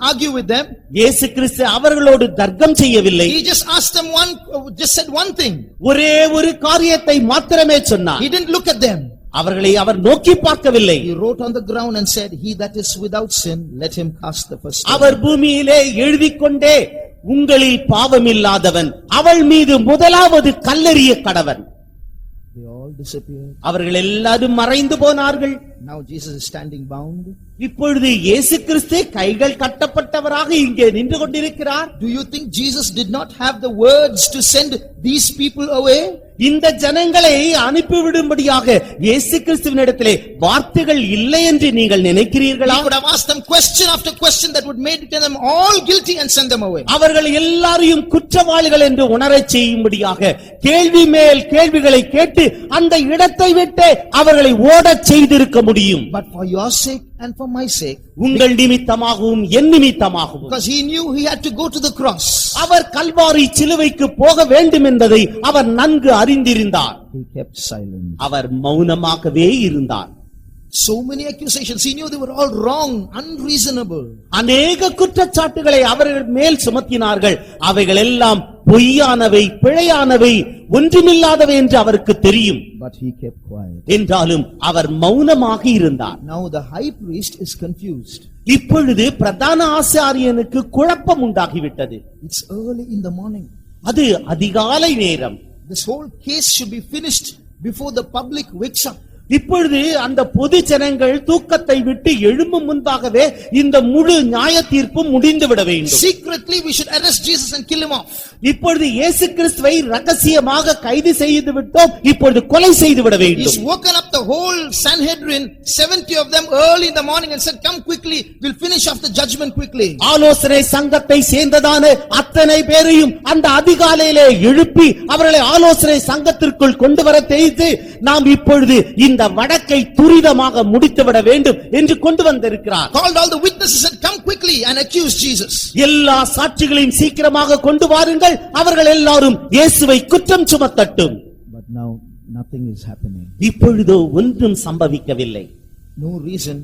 argue with them. இயேசு கிறிஸ்து அவர்களோடு தர்க்கம் செய்யவில்லை. He just asked them just said one thing. ஒரே ஒரு காரியத்தை மாத்திரமே சொன்னார். He didn't look at them. அவர்களை அவர் நோக்கி பார்க்கவில்லை. He wrote on the ground and said, he that is without sin, let him cast the first stone. அவர் பூமியிலே எழுதிக்கொண்டே உங்களில் பாவமில்லாதவன் அவள் மீது முதலாவது கல்லெறிய கடவன். They all disappeared. அவர்கள் எல்லாரும் மறைந்து போனார்கள். Now Jesus is standing bound. இப்பொழுது இயேசு கிறிஸ்து கைகள் கட்டப்பட்டவராக இங்கே நின்று கொண்டிருக்கிறார். Do you think Jesus did not have the words to send these people away? இந்த ஜனங்களை அனுப்பிவிடும்படியாக இயேசு கிறிஸ்துவினிடத்திலே வார்த்தைகள் இல்லை என்று நீங்கள் நினைக்கிறீர்களா? He could have asked them question after question that would make them all guilty and send them away. அவர்கள் எல்லாரையும் குற்றவாளிகள் என்று உணரச் செய்யும்படியாக கேள்வி மேல் கேள்விகளை கேட்டு அந்த இடத்தை விட்டு அவர்களை ஓடச் செய்திருக்க முடியும். But for your sake and for my sake. உங்கள் நிமித்தமாகவும் என் நிமித்தமாகவும். Because he knew he had to go to the cross. அவர் கல்வாரி சிலுவைக்கு போக வேண்டும் என்பதை அவர் நன்கு அறிந்திருந்தார். He kept silent. அவர் மௌனமாகவே இருந்தார். So many accusations. He knew they were all wrong, unreasonable. அநேக குற்றச்சாட்டுகளை அவர்கள் மேல் சுமத்தினார்கள். அவைகள் எல்லாம் பொய்யானவை, பிழையானவை, ஒன்றுமில்லாதவை என்று அவருக்கு தெரியும். But he kept quiet. என்றாலும் அவர் மௌனமாக இருந்தார். Now the high priest is confused. இப்பொழுது பிரதான ஆசாரியனுக்கு குழப்பம் உண்டாகிவிட்டது. It's early in the morning. அது அதிகாலை நேரம். This whole case should be finished before the public wakes up. இப்பொழுது அந்த பொது ஜனங்கள் தூக்கத்தை விட்டு எழும்பும் முன்பாகவே இந்த முழு நியாய தீர்ப்பும் முடிந்துவிட வேண்டும். Secretly we should arrest Jesus and kill him off. இப்பொழுது இயேசு கிறிஸ்துவை ரகசியமாக கைது செய்து விட்டோம், இப்பொழுது கொலை செய்து விட வேண்டும். He's woken up the whole Sanhedrin, 70 of them early in the morning and said, come quickly, we'll finish off the judgment quickly. ஆலோசனை சங்கத்தை சேர்ந்ததான அத்தனை பேரையும் அந்த அதிகாலையிலே எழுப்பி அவர்களை ஆலோசனை சங்கத்திற்குள் கொண்டு வர செய்து நாம் இப்பொழுது இந்த வழக்கை துரிதமாக முடித்துவிட வேண்டும் என்று கொண்டு வந்திருக்கிறார். Called all the witnesses and come quickly and accuse Jesus. எல்லா சாட்சிகளையும் சீக்கிரமாக கொண்டு வாருங்கள், அவர்கள் எல்லாரும் இயேசுவை குற்றம் சுமத்தட்டும். But now nothing is happening. இப்பொழுதோ ஒன்றும் சம்பவிக்கவில்லை. No reason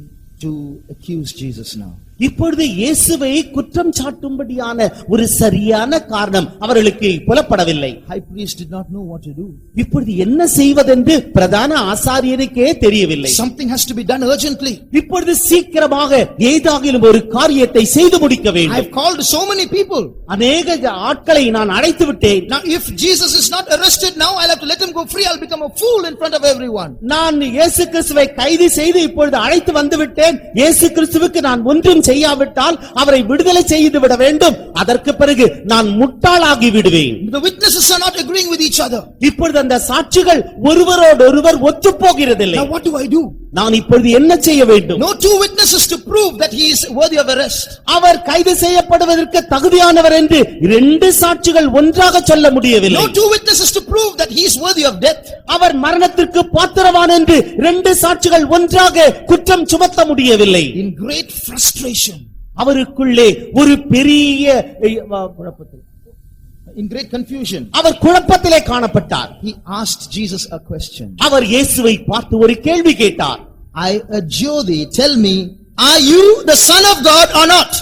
to accuse Jesus now. இப்பொழுது இயேசுவை குற்றம் சாட்டும்படியான ஒரு சரியான காரணம் அவர்களுக்கு புலப்படவில்லை. High priest did not know what to do. இப்பொழுது என்ன செய்வதென்று பிரதான ஆசாரியனுக்கே தெரியவில்லை. Something has to be done urgently. இப்பொழுது சீக்கிரமாக ஏதாகிலும் ஒரு காரியத்தை செய்து முடிக்க I வேண்டும். have called so many people. அநேக ஆட்களை நான் அழைத்து விட்டேன். Now if Jesus is not arrested now, I'll have to let him go free. I'll become a fool in front of everyone. நான் இயேசு கிறிஸ்துவை கைது செய்து இப்பொழுது அழைத்து வந்து விட்டேன். இயேசு கிறிஸ்துவுக்கு நான் ஒன்றும் செய்யாவிட்டால் அவரை விடுதலை செய்து விட வேண்டும். அதற்கு பிறகு நான் முட்டாளாகி விடுவேன். The witnesses are not agreeing with each other. இப்பொழுது அந்த சாட்சிகள் ஒருவரோடொருவர் ஒத்துப் போகிறதில்லை. Now what do I do? நான் இப்பொழுது என்ன செய்ய வேண்டும்? No two witnesses to prove that he is worthy of arrest. அவர் கைது செய்யப்படுவதற்கு தகுதியானவர் என்று இரண்டு சாட்சிகள் ஒன்றாக சொல்ல முடியவில்லை. No two witnesses to prove that he is worthy of death. அவர் மரணத்திற்கு பாத்திரவான் என்று இரண்டு சாட்சிகள் ஒன்றாக குற்றம் சுமத்த முடியவில்லை. In great frustration, அவருக்குள்ளே ஒரு பெரிய குழப்பத்தில், in great confusion, அவர் குழப்பத்திலே காணப்பட்டார். he asked Jesus a question. அவர் இயேசுவை பார்த்து ஒரு கேள்வி கேட்டார். I adjure thee, tell me, are you the son of God or not?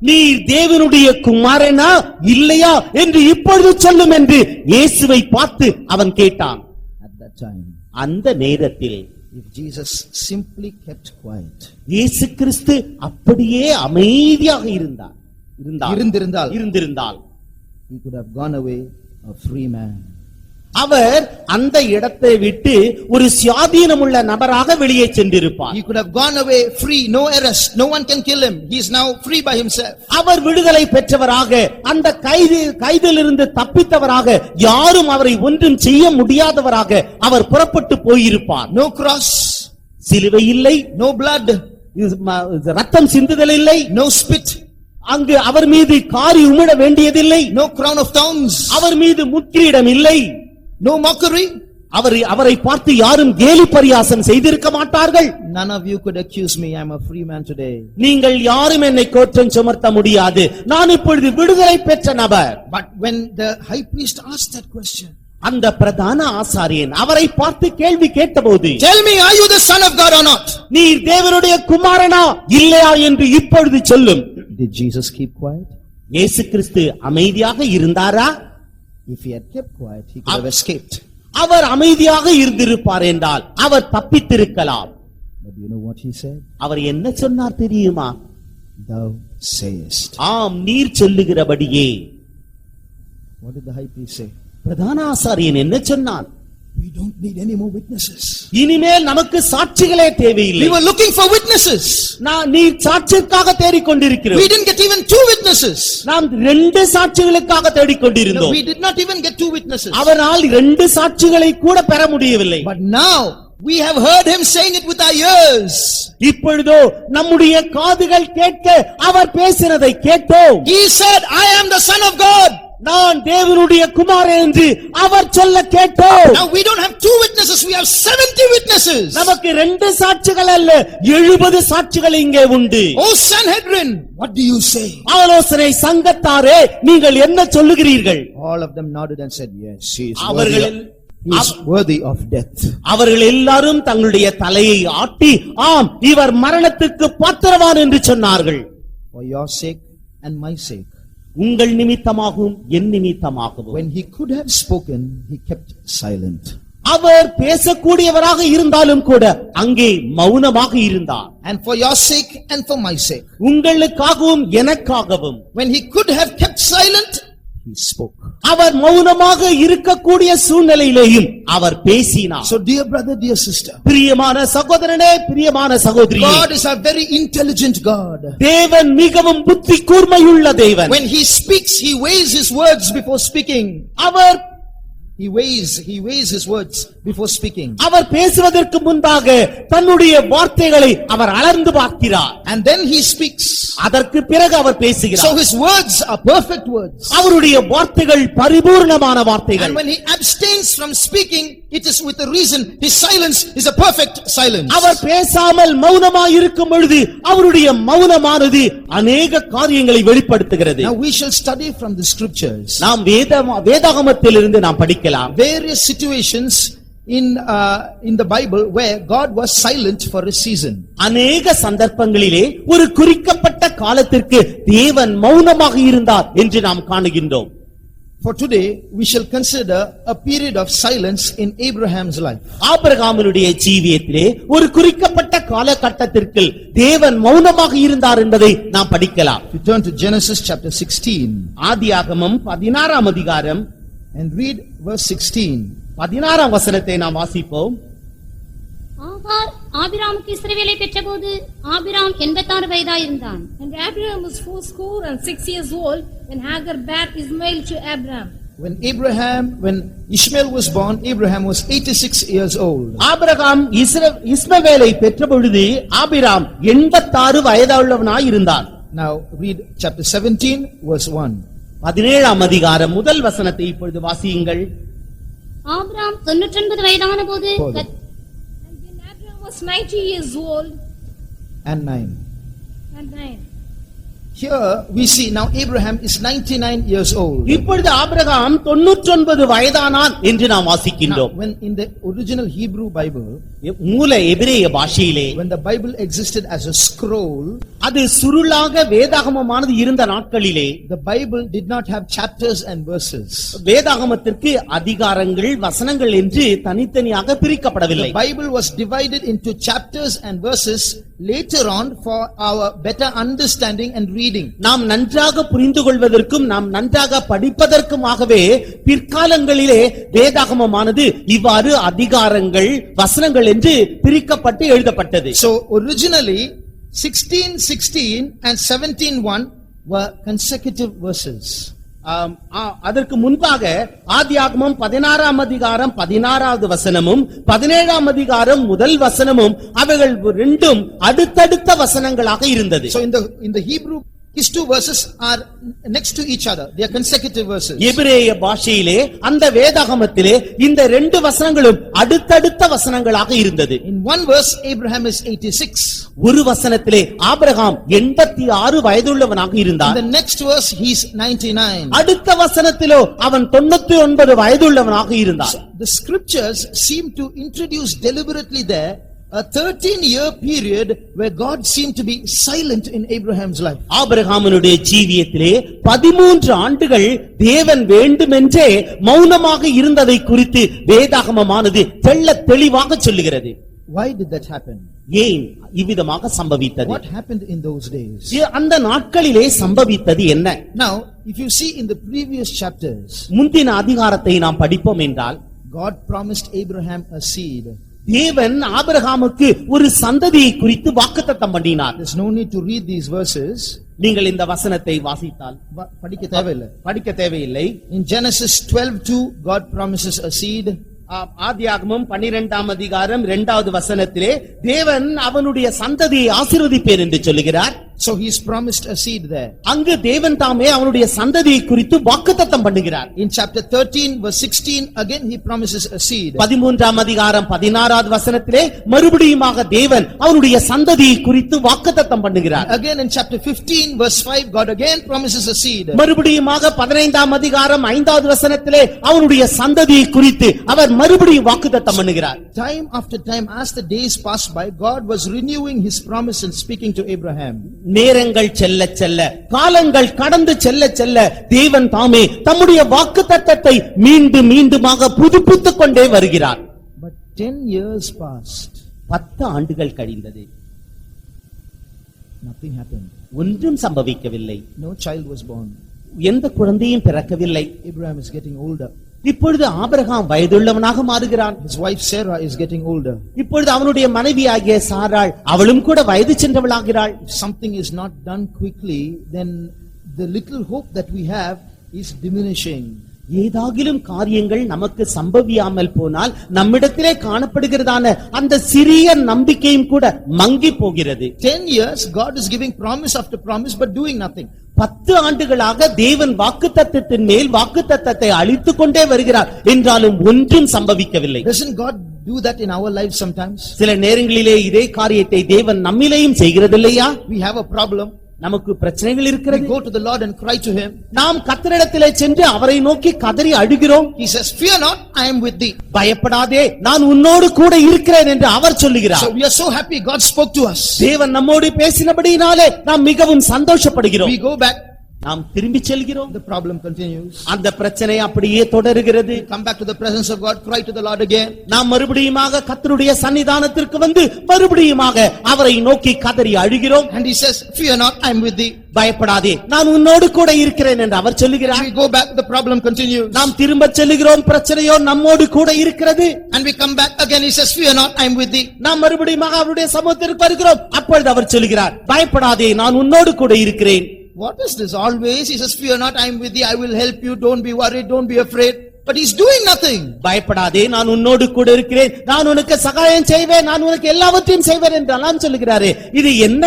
நீர் தேவனுடைய குமாரனா இல்லையா என்று இப்பொழுது சொல்லும் என்று இயேசுவை பார்த்து அவன் கேட்டான். At that time, அந்த நேரத்தில் if Jesus simply kept quiet, இயேசு கிறிஸ்து அப்படியே அமைதியாக இருந்திருந்தால் he could have gone away a free man. அவர் அந்த இடத்தை விட்டு ஒரு சுயாதீனமுள்ள நபராக வெளியே சென்றிருப்பார். He could have gone away free, no arrest, no one can kill him. He is now free by himself. அவர் விடுதலை பெற்றவராக, அந்த கைதிலிருந்து தப்பித்தவராக, யாரும் அவரை ஒன்றும் செய்ய முடியாதவராக அவர் புறப்பட்டு போயிருப்பார். No cross, சிலுவை இல்லை, no blood, ரத்தம் சிந்துதல் இல்லை, no spit, அங்கு அவர் மீது காரி உமிழ வேண்டியதில்லை, no crown of thorns, அவர் மீது முக்கிரீடம் இல்லை, no mockery. அவரை பார்த்து யாரும் கேலி பரியாசம் செய்திருக்க மாட்டார்கள். None of you could accuse me. I am a free man today. நீங்கள் யாரும் என்னை குற்றம் சுமத்த முடியாது, நான் இப்பொழுது விடுதலை பெற்ற நபர். But when the high priest asked that question, அந்த பிரதான ஆசாரியன் அவரை பார்த்து கேள்வி கேட்டபோது, tell me, are you the son of God or not? நீர் தேவனுடைய குமாரனா இல்லையா என்று இப்பொழுது சொல்லும். Did Jesus keep quiet? இயேசு கிறிஸ்து அமைதியாக இருந்தாரா? If he had kept quiet, he could have escaped. அவர் அமைதியாக இருந்திருப்பார் என்றால் அவர் தப்பித்திருக்கலாம். But you know what he said? அவர் என்ன சொன்னார் தெரியுமா? Thou sayest. ஆம், நீர் சொல்லுகிறபடியே. What did the high priest say? பிரதான ஆசாரியன் என்ன சொன்னான்? We don't need any more witnesses. இனிமேல் நமக்கு சாட்சிகளே தேவையில்லை. We were looking for witnesses. நீர் சாட்சிக்காக தேடிக்கொண்டிருக்கிறோம். We didn't get even two witnesses. நாம் ரெண்டு சாட்சிகளுக்காக தேடிக்கொண்டிருந்தோம். We did not even get two witnesses. அவரால் ரெண்டு சாட்சிகளை கூட பெற முடியவில்லை. But now we have heard him saying it with our ears. இப்பொழுதோ நம்முடைய காதுகள் கேட்க அவர் பேசினதை கேட்டோம். He said, I am the son of God. நான் தேவனுடைய குமாரன் என்று அவர் சொல்ல கேட்டோம். Now we don't have 2 witnesses, we have 70 witnesses. நமக்கு 2 சாட்சிகள் அல்ல 70 சாட்சிகள் இங்கே உண்டு. Oh Sanhedrin, what do you say? ஆலோசனை சங்கத்தாரே நீங்கள் என்ன சொல்லுகிறீர்கள்? All of them nodded and said, yes, he is worthy of death. அவர்கள் எல்லாரும் தங்களுடைய தலையை ஆட்டி ஆம் இவர் மரணத்துக்கு பாத்திரவான் என்று சொன்னார்கள். For your sake and my sake. உங்கள் நிமித்தமாகவும் என் நிமித்தமாகவும். When he could have spoken, he kept silent. அவர் பேசக்கூடியவராக இருந்தாலும் கூட அங்கே மௌனமாக இருந்தார். And for your sake and for my sake. உங்களுக்காகவும் எனக்காகவும். When he could have kept silent, he spoke. அவர் மௌனமாக இருக்கக்கூடிய சூழ்நிலையிலேயும் அவர் பேசினார். So dear brother, dear sister, பிரியமான சகோதரனே பிரியமான சகோதரியே, God is a very intelligent God. தேவன் மிகவும் புத்தி கூர்மையுள்ள தேவன். When he speaks, he weighs his words before speaking. Our He weighs his words before speaking. அவர் பேசுவதற்கு முன்பாக தன்னுடைய வார்த்தைகளை அவர் அளந்து பார்க்கிறார். And then he speaks. அதற்கு பிறகு அவர் பேசுகிறார். So his words are perfect words. அவருடைய வார்த்தைகள் பரிபூர்ணமான வார்த்தைகள். And when he abstains from speaking, it is with a reason. His silence is a perfect silence. அவர் பேசாமல் மௌனமாய் இருக்கும் பொழுது அவருடைய மௌனமானது அநேக காரியங்களை வெளிப்படுத்துகிறது. Now we shall study from the scriptures. நாம் வேதாகமத்திலிருந்து நாம் படிக்கலாம். Various situations in the Bible where God was silent for a season. அநேக சந்தர்ப்பங்களிலே ஒரு குறிக்கப்பட்ட காலத்திற்கு தேவன் மௌனமாக இருந்தார் என்று நாம் காணுகின்றோம். For today we shall consider a period of silence in Abraham's life. ஆபிரகாமுடைய ஜீவியத்திலே ஒரு குறிக்கப்பட்ட காலகட்டத்திற்கு தேவன் மௌனமாக இருந்தார் என்பதை நாம் படிக்கலாம். To turn to Genesis chapter 16. ஆதியாகமம் 16ஆம் அதிகாரம் and read verse 16. 16ஆம் வசனத்தை நாம் வாசிப்போம். ஆகார் ஆபிராமுக்கு இஸ்ரவேலை பெற்றபோது Abram 86 வயதாயிருந்தான். And Abraham was 86 years old when Hagar bare Ishmael to Abraham. When Ishmael was born, Abraham was 86 years old. Abraham இஸ்மவேலை பெற்றபொழுது ஆபிராம் 86 வயதுள்ளவனாய் இருந்தான். Now read chapter 17 verse 1. 17ஆம் அதிகாரம் முதல் வசனத்தை இப்பொழுது வாசியுங்கள். ஆபிராம் 99 வயதான போது And then Abraham was 90 years old and 9. and 9. Here we see now Abraham is 99 years old. இப்பொழுது ஆபிரகாம் 99 வயதானான் என்று நாம் Now, வாசிக்கின்றோம். when in the original Hebrew Bible, மூல எபிரேய பாஷையிலே when the Bible existed as a scroll, அது சுருளாக வேதாகமமானது இருந்த நாட்களிலே the Bible did not have chapters and verses. வேதாகமத்திற்கு அதிகாரங்கள் வசனங்கள் என்று தனித்தனியாக பிரிக்கப்படவில்லை. The Bible was divided into chapters and verses later on for our better understanding and reading. நாம் நன்றாக புரிந்து கொள்வதற்கும் நாம் நன்றாக படிப்பதற்குமாகவே பிற்காலங்களிலே வேதாகமமானது இவ்வாறு அதிகாரங்கள் வசனங்கள் என்று பிரிக்கப்பட்டு எழுதப்பட்டது. So originally 16:16 and 17:1 were consecutive verses. அதற்கு முன்பாக ஆதியாகமம் 16ஆம் அதிகாரம் 16வது வசனமும் 17ஆம் அதிகாரம் முதல் வசனமும் அவைகள் ரெண்டும் அடுத்தடுத்த வசனங்களாக இருந்தது. So in the Hebrew, his 2 verses are next to each other. They are consecutive verses. எபிரேய பாஷையிலே அந்த வேதாகமத்திலே இந்த 2 வசனங்களும் அடுத்தடுத்த வசனங்களாக இருந்தது. In one verse Abraham is 86. ஒரு வசனத்திலே ஆபிரகாம் 86 வயதுள்ளவனாக இருந்தான். In the next verse he is 99. அடுத்த வசனத்திலோ அவன் 99 வயதுள்ளவனாக இருந்தான். The scriptures seem to introduce deliberately there a 13-year period where God seemed to be silent in Abraham's life. ஆபிரகாமுடைய ஜீவியத்திலே 13 ஆண்டுகள் தேவன் வேண்டுமென்றே மௌனமாக இருந்ததை குறித்து வேதாகமமானது தெள்ளத் தெளிவாக சொல்லுகிறது. Why did that happen? ஏன் இவ்விதமாக சம்பவித்தது? What happened in those days? அந்த நாட்களிலே சம்பவித்தது என்ன? Now, if you see in the previous chapters, முந்தின அதிகாரத்தை நாம் படிப்போம் என்றால் God promised Abraham a seed. தேவன் ஆபிரகாமுக்கு ஒரு சந்ததியை குறித்து வாக்குத்தத்தம் பண்ணினார். There's no need to read these verses. நீங்கள் இந்த வசனத்தை வாசித்தால் படிக்க தேவையில்லை. In Genesis 12:2 God promises a seed. ஆதியாகமம் 12ஆம் அதிகாரம் 2வது வசனத்திலே தேவன் அவனுடைய சந்ததியை ஆசீர்வதிப்பேன் என்று சொல்லுகிறார். So he's promised a seed there. அங்கு தேவன் தாமே அவனுடைய சந்ததியை குறித்து வாக்குத்தத்தம் பண்ணுகிறார். In chapter 13 verse 16 again he promises a seed. 13ஆம் அதிகாரம் 16வது வசனத்திலே மறுபடியுமாக தேவன் அவனுடைய சந்ததியை குறித்து வாக்குத்தத்தம் பண்ணுகிறார். Again in chapter 15 verse 5 God again promises a seed. மறுபடியுமாக 15ஆம் அதிகாரம் 5வது வசனத்திலே அவனுடைய சந்ததியை குறித்து அவர் மறுபடியும் வாக்குத்தத்தம் பண்ணுகிறார். Time after time as the days passed by God was renewing his promise and speaking to Abraham. நேரங்கள் செல்ல செல்ல காலங்கள் கடந்து செல்ல செல்ல தேவன் தாமே தம்முடைய வாக்குத்தத்தத்தை மீண்டும் மீண்டுமாக புதுப்பித்துக் கொண்டே வருகிறார். But 10 years passed. 10 ஆண்டுகள் கழிந்தது. Nothing happened. ஒன்றும் சம்பவிக்கவில்லை. No child was born. எந்த குழந்தையும் பிறக்கவில்லை. Abraham is getting older. இப்பொழுது Abraham வயதுள்ளவனாக மாறுகிறான். His wife Sarah is getting older. இப்பொழுது அவனுடைய மனைவியாகிய சாராள் அவளும் கூட வயது சென்றவளாகிறாள். If something is not done quickly, then the little hope that we have is diminishing. ஏதாகிலும் காரியங்கள் நமக்கு சம்பவியாமல் போனால் நம்மிடத்திலே காணப்படுகிறதான அந்த சிறிய நம்பிக்கையும் கூட மங்கி போகிறது. 10 years God is giving promise after promise but doing nothing. 10 ஆண்டுகளாக தேவன் வாக்குத்தத்தத்தின் மேல் வாக்குத்தத்தத்தை அளித்துக் கொண்டே வருகிறார் என்றாலும் ஒன்றும் சம்பவிக்கவில்லை. Doesn't God do that in our lives sometimes? சில நேரங்களிலே இதே காரியத்தை தேவன் நம்மிலேயும் செய்கிறதில்லையா? We have a problem. நமக்கு பிரச்சனைகள் We இருக்கிறது. go to the Lord and cry to him. நாம் கர்த்தரிடத்திலே சென்று அவரை நோக்கி கதறி அழுகிறோம். He says, "Fear not, I am with thee." பயப்படாதே, நான் உன்னோடு கூட இருக்கிறேன் என்று அவர் சொல்லுகிறார். So we are so happy God spoke to us. தேவன் நம்மோடு பேசினபடியினாலே நாம் மிகவும் சந்தோஷப்படுகிறோம். We go back. நாம் திரும்பி செல்கிறோம். The problem continues. அந்த பிரச்சனை அப்படியே தொடருகிறது. Come back to the presence of God, cry to the Lord again. நாம் மறுபடியுமாக கர்த்தருடைய சன்னிதானத்திற்கு வந்து மறுபடியுமாக அவரை நோக்கி கதறி அழுகிறோம். And he says, "Fear not, I am with thee." பயப்படாதே, நான் உன்னோடு கூட இருக்கிறேன் என்று அவர் சொல்லுகிறார். We go back, the problem continues. நாம் திரும்ப செல்கிறோம், பிரச்சனையோ நம்மோடு கூட இருக்கிறது. And we come back again, he says, "Fear not, I am with thee." நாம் மறுபடியுமாக அவருடைய சமூகத்திற்கு வருகிறோம். அப்பொழுது அவர் சொல்லுகிறார், பயப்படாதே, நான் உன்னோடு கூட இருக்கிறேன். What is this? Always he says, "Fear not, I am with thee. I will help you. Don't be worried. Don't be afraid." But he's doing nothing. பயப்படாதே, நான் உன்னோடு கூட இருக்கிறேன், நான் உனக்கு சகாயம் செய்வேன், நான் உனக்கு எல்லாவற்றையும் செய்வேன் என்றெல்லாம் சொல்லுகிறாரே, இது என்ன?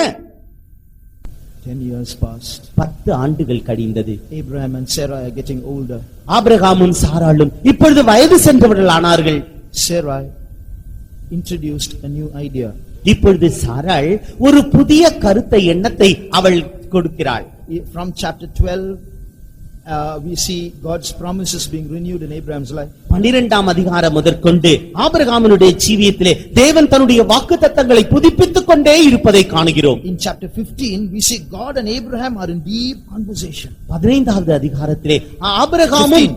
10 years passed. 10 ஆண்டுகள் கழிந்தது. Abraham and Sarah are getting older. ஆபிரகாமும் சாராளும் இப்பொழுது வயது சென்றவர்கள் ஆனார்கள். Sarah introduced a new idea. இப்பொழுது சாராள் ஒரு புதிய கருத்தை எண்ணத்தை அவள் கொடுக்கிறாள். From chapter 12, we see God's promises being renewed in Abraham's life. 12ஆம் அதிகாரம் முதற்கொண்டு ஆபிரகாமினுடைய ஜீவியத்திலே தேவன் தன்னுடைய வாக்குத்தத்தங்களை புதுப்பித்துக் கொண்டே இருப்பதை காணுகிறோம். In chapter 15, we see God and Abraham are in deep conversation. 15வது அதிகாரத்திலே ஆபிரகாமும்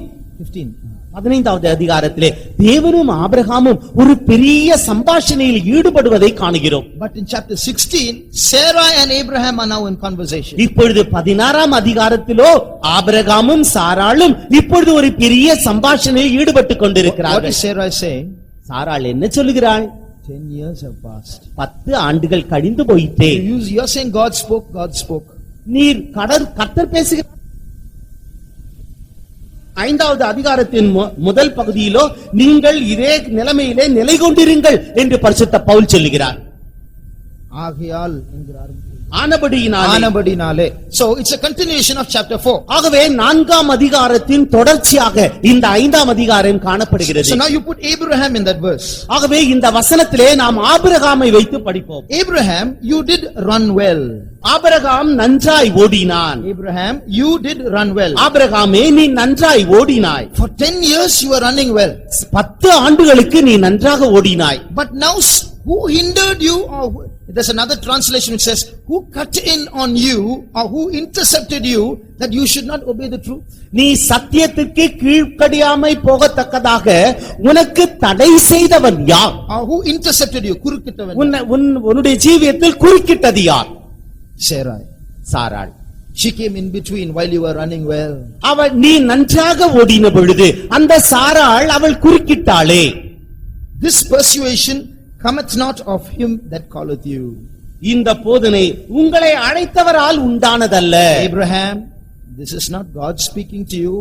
15வது அதிகாரத்திலே தேவனும் ஆபிரகாமும் ஒரு பெரிய சம்பாஷணையில் ஈடுபடுவதை காணுகிறோம். But in chapter 16, Sarah and Abraham are now in conversation. இப்பொழுது 16ஆம் அதிகாரத்திலோ ஆபிரகாமும் சாராளும் இப்பொழுது ஒரு பெரிய சம்பாஷணையில் ஈடுபட்டுக் What கொண்டிருக்கிறார்கள். is Sarah saying? சாராள் என்ன சொல்லுகிறாள்? 10 years have passed. 10 ஆண்டுகள் கழிந்து போயிட்டே. You are saying God spoke. நீர் கர்த்தர் பேசுகிறார். 5வது அதிகாரத்தின் முதல் பகுதியிலோ நீங்கள் இதே நிலைமையிலே நிலை கொண்டிருங்கள் என்று பரிசுத்த பவுல் சொல்லுகிறார். ஆகையால் என்கிறார். ஆனபடியினாலே. So it's a continuation of chapter 4. ஆகவே 4ஆம் அதிகாரத்தின் தொடர்ச்சியாக இந்த 5ஆம் அதிகாரம் காணப்படுகிறது. So now you put Abraham in that verse. ஆகவே இந்த வசனத்திலே நாம் ஆபிரகாமை வைத்து படிப்போம். Abraham, you did run well. Abraham நன்றாய் ஓடினான். Abraham, you did run well. ஆபிரகாமே நீ நன்றாய் ஓடினாய். For 10 years you were running well. 10 ஆண்டுகளுக்கு நீ நன்றாக ஓடினாய். But now who hindered you? Or there's another translation which says, who cut in on you or who intercepted you that you should not obey the truth? நீ சத்தியத்திற்கு கீழ்ப்படியாமை போகத்தக்கதாக உனக்கு தடை செய்தவன் யார்? Or who intercepted you? குறுக்கிட்டவன். உன்னுடைய ஜீவியத்தில் குறுக்கிட்டது யார்? Sarai. சாராள். She came in between while you were running well. அவள் நீ நன்றாக ஓடின பொழுது அந்த சாராள் அவள் குறுக்கிட்டாளே. This persuasion cometh not of him that calleth you. இந்த போதனை உங்களை அழைத்தவரால் உண்டானதல்ல. Abraham, this is not God speaking to you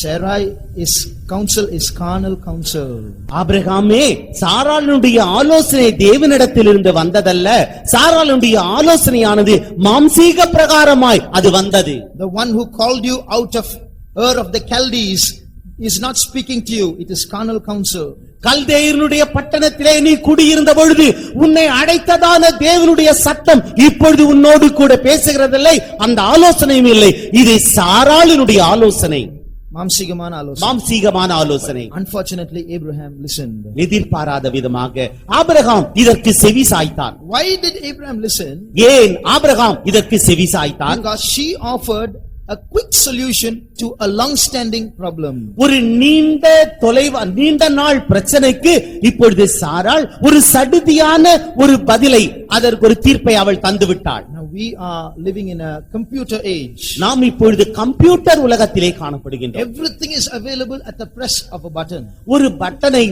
Sarai is counsel is carnal counsel. ஆபிரகாமே சாராளுடைய ஆலோசனை தேவனிடத்திலிருந்து வந்ததல்ல, சாராளுடைய ஆலோசனையானது மாம்சீக பிரகாரமாய் அது வந்தது. The one who called you out of Ur of the Chaldees is not speaking to you, it is carnal counsel. கல்தேயருடைய பட்டணத்திலே நீ குடியிருந்த பொழுது உன்னை அழைத்ததான தேவனுடைய சத்தம் இப்பொழுது உன்னோடு கூட பேசுகிறதில்லை, அந்த ஆலோசனையும் இல்லை. இது சாராளினுடைய ஆலோசனை, மாம்சீகமான ஆலோசனை. Unfortunately, Abraham listened. எதிர்பாராத விதமாக ஆபிரகாம் இதற்கு செவி சாய்த்தான். Why did Abraham listen? ஏன் ஆபிரகாம் இதற்கு செவி சாய்த்தான்? Because she offered a quick solution to a long-standing problem. ஒரு நீண்ட நாள் பிரச்சனைக்கு இப்பொழுது சாராள் ஒரு சடுதியான ஒரு பதிலை, அதற்கு ஒரு தீர்ப்பை அவள் தந்து விட்டாள். Now we are living in a computer age. நாம் இப்பொழுது கம்ப்யூட்டர் உலகத்திலே காணப்படுகின்றோம். Everything is available at the press of a button. ஒரு பட்டனை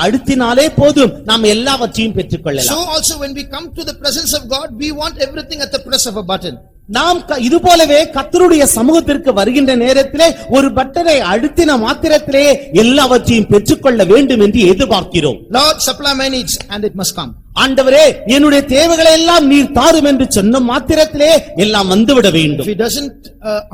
அழுத்தினாலே போதும் நாம் எல்லாவற்றையும் பெற்றுக்கொள்ளலாம். So also when we come to the presence of God, we want everything at the press of a button. நாம் இது போலவே கர்த்தருடைய சமூகத்திற்கு வருகின்ற நேரத்திலே ஒரு பட்டனை அழுத்தின மாத்திரத்திலே எல்லாவற்றையும் பெற்றுக்கொள்ள வேண்டும் என்று எதிர்பார்க்கிறோம். Lord, supply my needs, and it must come. ஆண்டவரே என்னுடைய தேவைகளை எல்லாம் நீர் தாரும் என்று சொன்ன மாத்திரத்திலே எல்லாம் வந்துவிட வேண்டும். If he doesn't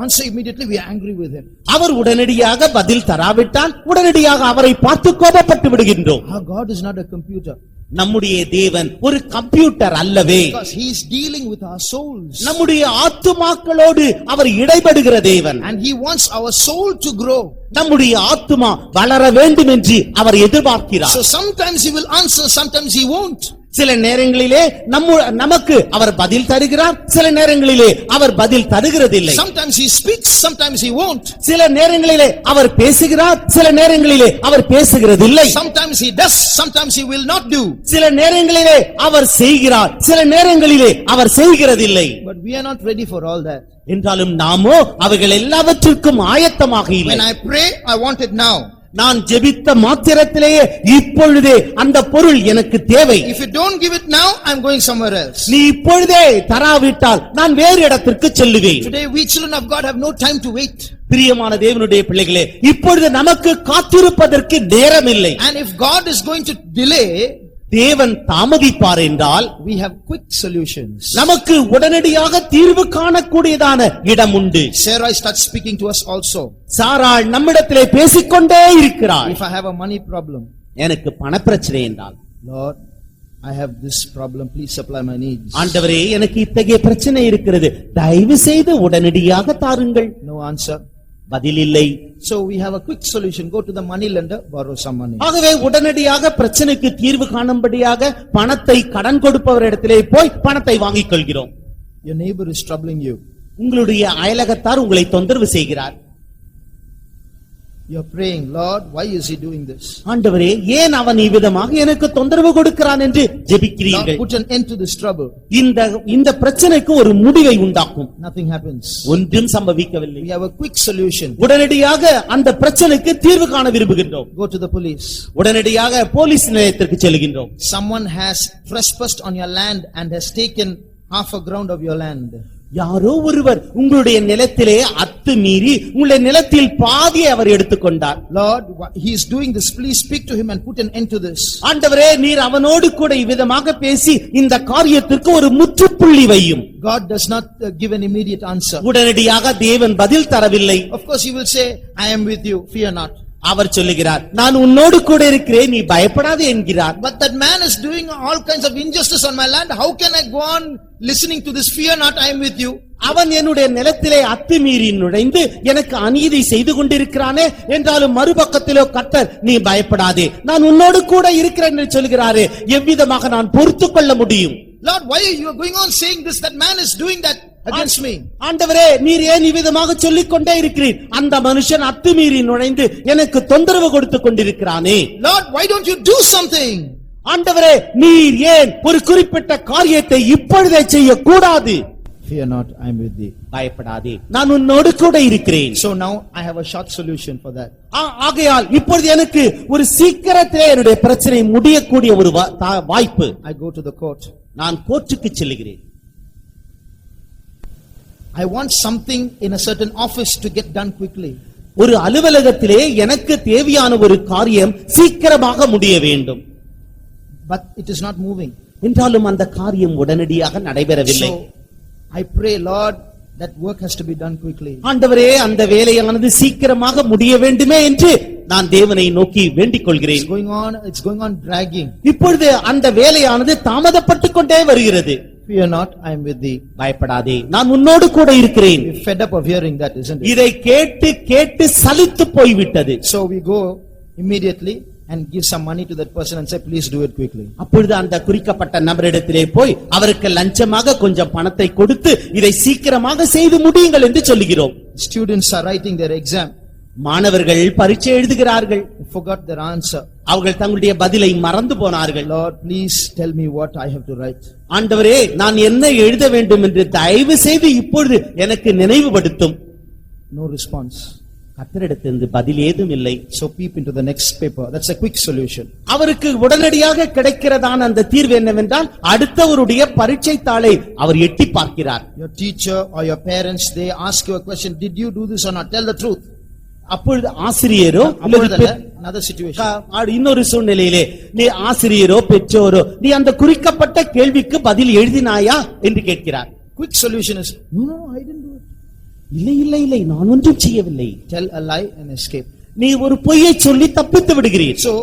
answer immediately, we are angry with him. அவர் உடனடியாக பதில் தராவிட்டால் உடனடியாக அவரை பார்த்து கோபப்பட்டு விடுகின்றோம். Our God is not a computer. நம்முடைய தேவன் ஒரு கம்ப்யூட்டர் அல்லவே. Because he is dealing with our souls. நம்முடைய ஆத்துமாக்களோடு அவர் இடைபடுகிற தேவன். And he wants our soul to grow. நம்முடைய ஆத்துமா வளர வேண்டும் என்று அவர் எதிர்பார்க்கிறார். So sometimes he will answer, sometimes he won't. சில நேரங்களிலே நமக்கு அவர் பதில் தருகிறார், சில நேரங்களிலே அவர் பதில் தருகிறதில்லை. Sometimes he speaks, sometimes he won't. சில நேரங்களிலே அவர் பேசுகிறார், சில நேரங்களிலே அவர் பேசுகிறதில்லை. Sometimes he does, sometimes he will not do. சில நேரங்களிலே அவர் செய்கிறார், சில நேரங்களிலே அவர் செய்கிறதில்லை. But we are not ready for all that. என்றாலும் நாமோ அவைகள் எல்லாவற்றிற்கும் ஆயத்தமாக இல்லை. When I pray, I want it now. நான் ஜெபித்த மாத்திரத்திலேயே இப்பொழுதே அந்த பொருள் எனக்கு தேவை. If you don't give it now, I'm going somewhere else. நீ இப்பொழுதே தராவிட்டால் நான் வேறு இடத்திற்கு செல்லுவேன். Today we children of God have no time to wait. பிரியமான தேவனுடைய பிள்ளைகளே, இப்பொழுது நமக்கு காத்திருப்பதற்கு நேரம் இல்லை. And if God is going to delay, தேவன் தாமதிப்பார் என்றால் we have quick solutions. நமக்கு உடனடியாக தீர்வு காணக்கூடியதான இடம் உண்டு. Sarai starts speaking to us also. சாராள் நம்மிடத்திலே பேசிக்கொண்டே இருக்கிறாள். If I have a money problem, எனக்கு பணப்பிரச்சனை என்றால், Lord, I have this problem, please supply my needs. ஆண்டவரே எனக்கு இத்தகைய பிரச்சனை இருக்கிறது, தயவு செய்து உடனடியாக தாருங்கள். No answer. பதில் இல்லை. So we have a quick solution. Go to the money lender, borrow some money. ஆகவே உடனடியாக பிரச்சனைக்கு தீர்வு காணும்படியாக பணத்தை கடன் கொடுப்பவரிடத்திலே போய் பணத்தை வாங்கிக் கொள்கிறோம். Your neighbor is troubling you. உங்களுடைய அயலகத்தார் உங்களை தொந்தரவு செய்கிறார். You're praying, Lord, why is he doing this? ஆண்டவரே ஏன் அவன் இவ்விதமாக எனக்கு தொந்தரவு கொடுக்கிறான் என்று ஜெபிக்கிறீர்கள். Lord, put an end to this trouble. இந்த பிரச்சனைக்கு ஒரு முடிவை உண்டாக்கும். Nothing happens. ஒன்றும் சம்பவிக்கவில்லை. We have a quick solution. உடனடியாக அந்த பிரச்சனைக்கு தீர்வு காண விரும்புகின்றோம். Go to the police. உடனடியாக போலீஸ் நிலையத்திற்கு செல்கின்றோம். Someone has trespassed on your land and has taken half a ground of your land. யாரோ ஒருவர் உங்களுடைய நிலத்திலே அத்துமீறி உங்களுடைய நிலத்தில் பாதியை அவர் எடுத்துக்கொண்டார். Lord, he is doing this, please speak to him and put an end to this. ஆண்டவரே நீர் அவனோடு கூட இவ்விதமாக பேசி இந்த காரியத்திற்கு ஒரு முற்றுப்புள்ளி வையும். God does not give an immediate answer. உடனடியாக தேவன் பதில் தரவில்லை. Of course he will say, I am with you, fear not. அவர் சொல்லுகிறார், நான் உன்னோடு கூட இருக்கிறேன், நீ பயப்படாதே என்கிறார். But that man is doing all kinds of injustice on my land. How can I go on listening to this? Fear not, I am with you. அவன் என்னுடைய நிலத்திலே அத்துமீறி நுழைந்து எனக்கு அநீதி செய்து கொண்டிருக்கிறானே, என்றாலும் மறுபக்கத்திலோ கர்த்தர் நீ பயப்படாதே, நான் உன்னோடு கூட இருக்கிறேன் என்று சொல்கிறாரே, எவ்விதமாக நான் பொறுத்துக் கொள்ள முடியும்? Lord, why are you going on saying this? That man is doing that against me. ஆண்டவரே நீர் ஏன் இவ்விதமாக சொல்லிக் கொண்டே இருக்கிறீர்? அந்த மனுஷன் அத்துமீறி நுழைந்து எனக்கு தொந்தரவு கொடுத்துக் கொண்டிருக்கிறானே. Lord, why don't you do something? ஆண்டவரே நீர் ஏன் ஒரு குறிப்பிட்ட காரியத்தை இப்பொழுதே செய்யக்கூடாது? Fear not, I am with thee. பயப்படாதே, நான் உன்னோடு கூட இருக்கிறேன். So now I have a short solution for that. ஆகையால் இப்பொழுது எனக்கு ஒரு சீக்கிரத்திலே என்னுடைய பிரச்சனை முடியக்கூடிய ஒரு வாய்ப்பு. I go to the court. நான் கோர்ட்டுக்கு செல்கிறேன். I want something in a certain office to get done quickly. ஒரு அலுவலகத்திலே எனக்கு தேவையான ஒரு காரியம் சீக்கிரமாக முடிய வேண்டும். But it is not moving. என்றாலும் அந்த காரியம் உடனடியாக நடைபெறவில்லை. So I pray, Lord, that work has to be done quickly. ஆண்டவரே, அந்த வேலையானது சீக்கிரமாக முடிய வேண்டுமே என்று நான் தேவனை நோக்கி வேண்டிக் கொள்கிறேன். It's going on dragging. இப்பொழுது அந்த வேலையானது தாமதப்பட்டுக் கொண்டே வருகிறது. Fear not, I am with thee. பயப்படாதே, நான் உன்னோடு கூட இருக்கிறேன். We're fed up of hearing that, isn't it? இதை கேட்டு கேட்டு சலித்து போய்விட்டது. So we go immediately and give some money to that person and say, please do it quickly. அப்பொழுது அந்த குறிக்கப்பட்ட நபரிடத்திலே போய் அவருக்கு லஞ்சமாக கொஞ்சம் பணத்தை கொடுத்து இதை சீக்கிரமாக செய்து முடியுங்கள் என்று சொல்லுகிறோம். Students are writing their exam. மாணவர்கள் பரீட்சை எழுதுகிறார்கள். Forgot their answer. அவர்கள் தங்களுடைய பதிலை மறந்து போனார்கள். Lord, please tell me what I have to write. ஆண்டவரே, நான் என்ன எழுத வேண்டும் என்று தயவு செய்து இப்பொழுது எனக்கு நினைவுபடுத்தும். No response. கர்த்தரிடத்திலிருந்து பதில் ஏதும் இல்லை. So peep into the next paper. That's a quick solution. அவருக்கு உடனடியாக கிடைக்கிறதான அந்த தீர்வு என்னவென்றால் அடுத்தவருடைய பரீட்சை தாளை அவர் எட்டி பார்க்கிறார். Your teacher or your parents, they ask you a question, did you do this or not? Tell the truth. அப்பொழுது ஆசிரியரோ another situation. இன்னொரு சூழ்நிலையிலே நீ ஆசிரியரோ பெற்றோரோ நீ அந்த குறிக்கப்பட்ட கேள்விக்கு பதில் எழுதினாயா என்று கேட்கிறார். Quick solution is, no, I didn't do it. இல்லை இல்லை இல்லை, நான் ஒன்றும் செய்யவில்லை. Tell a lie and escape. நீ ஒரு பொய்யை சொல்லி தப்பித்து விடுகிறீர். So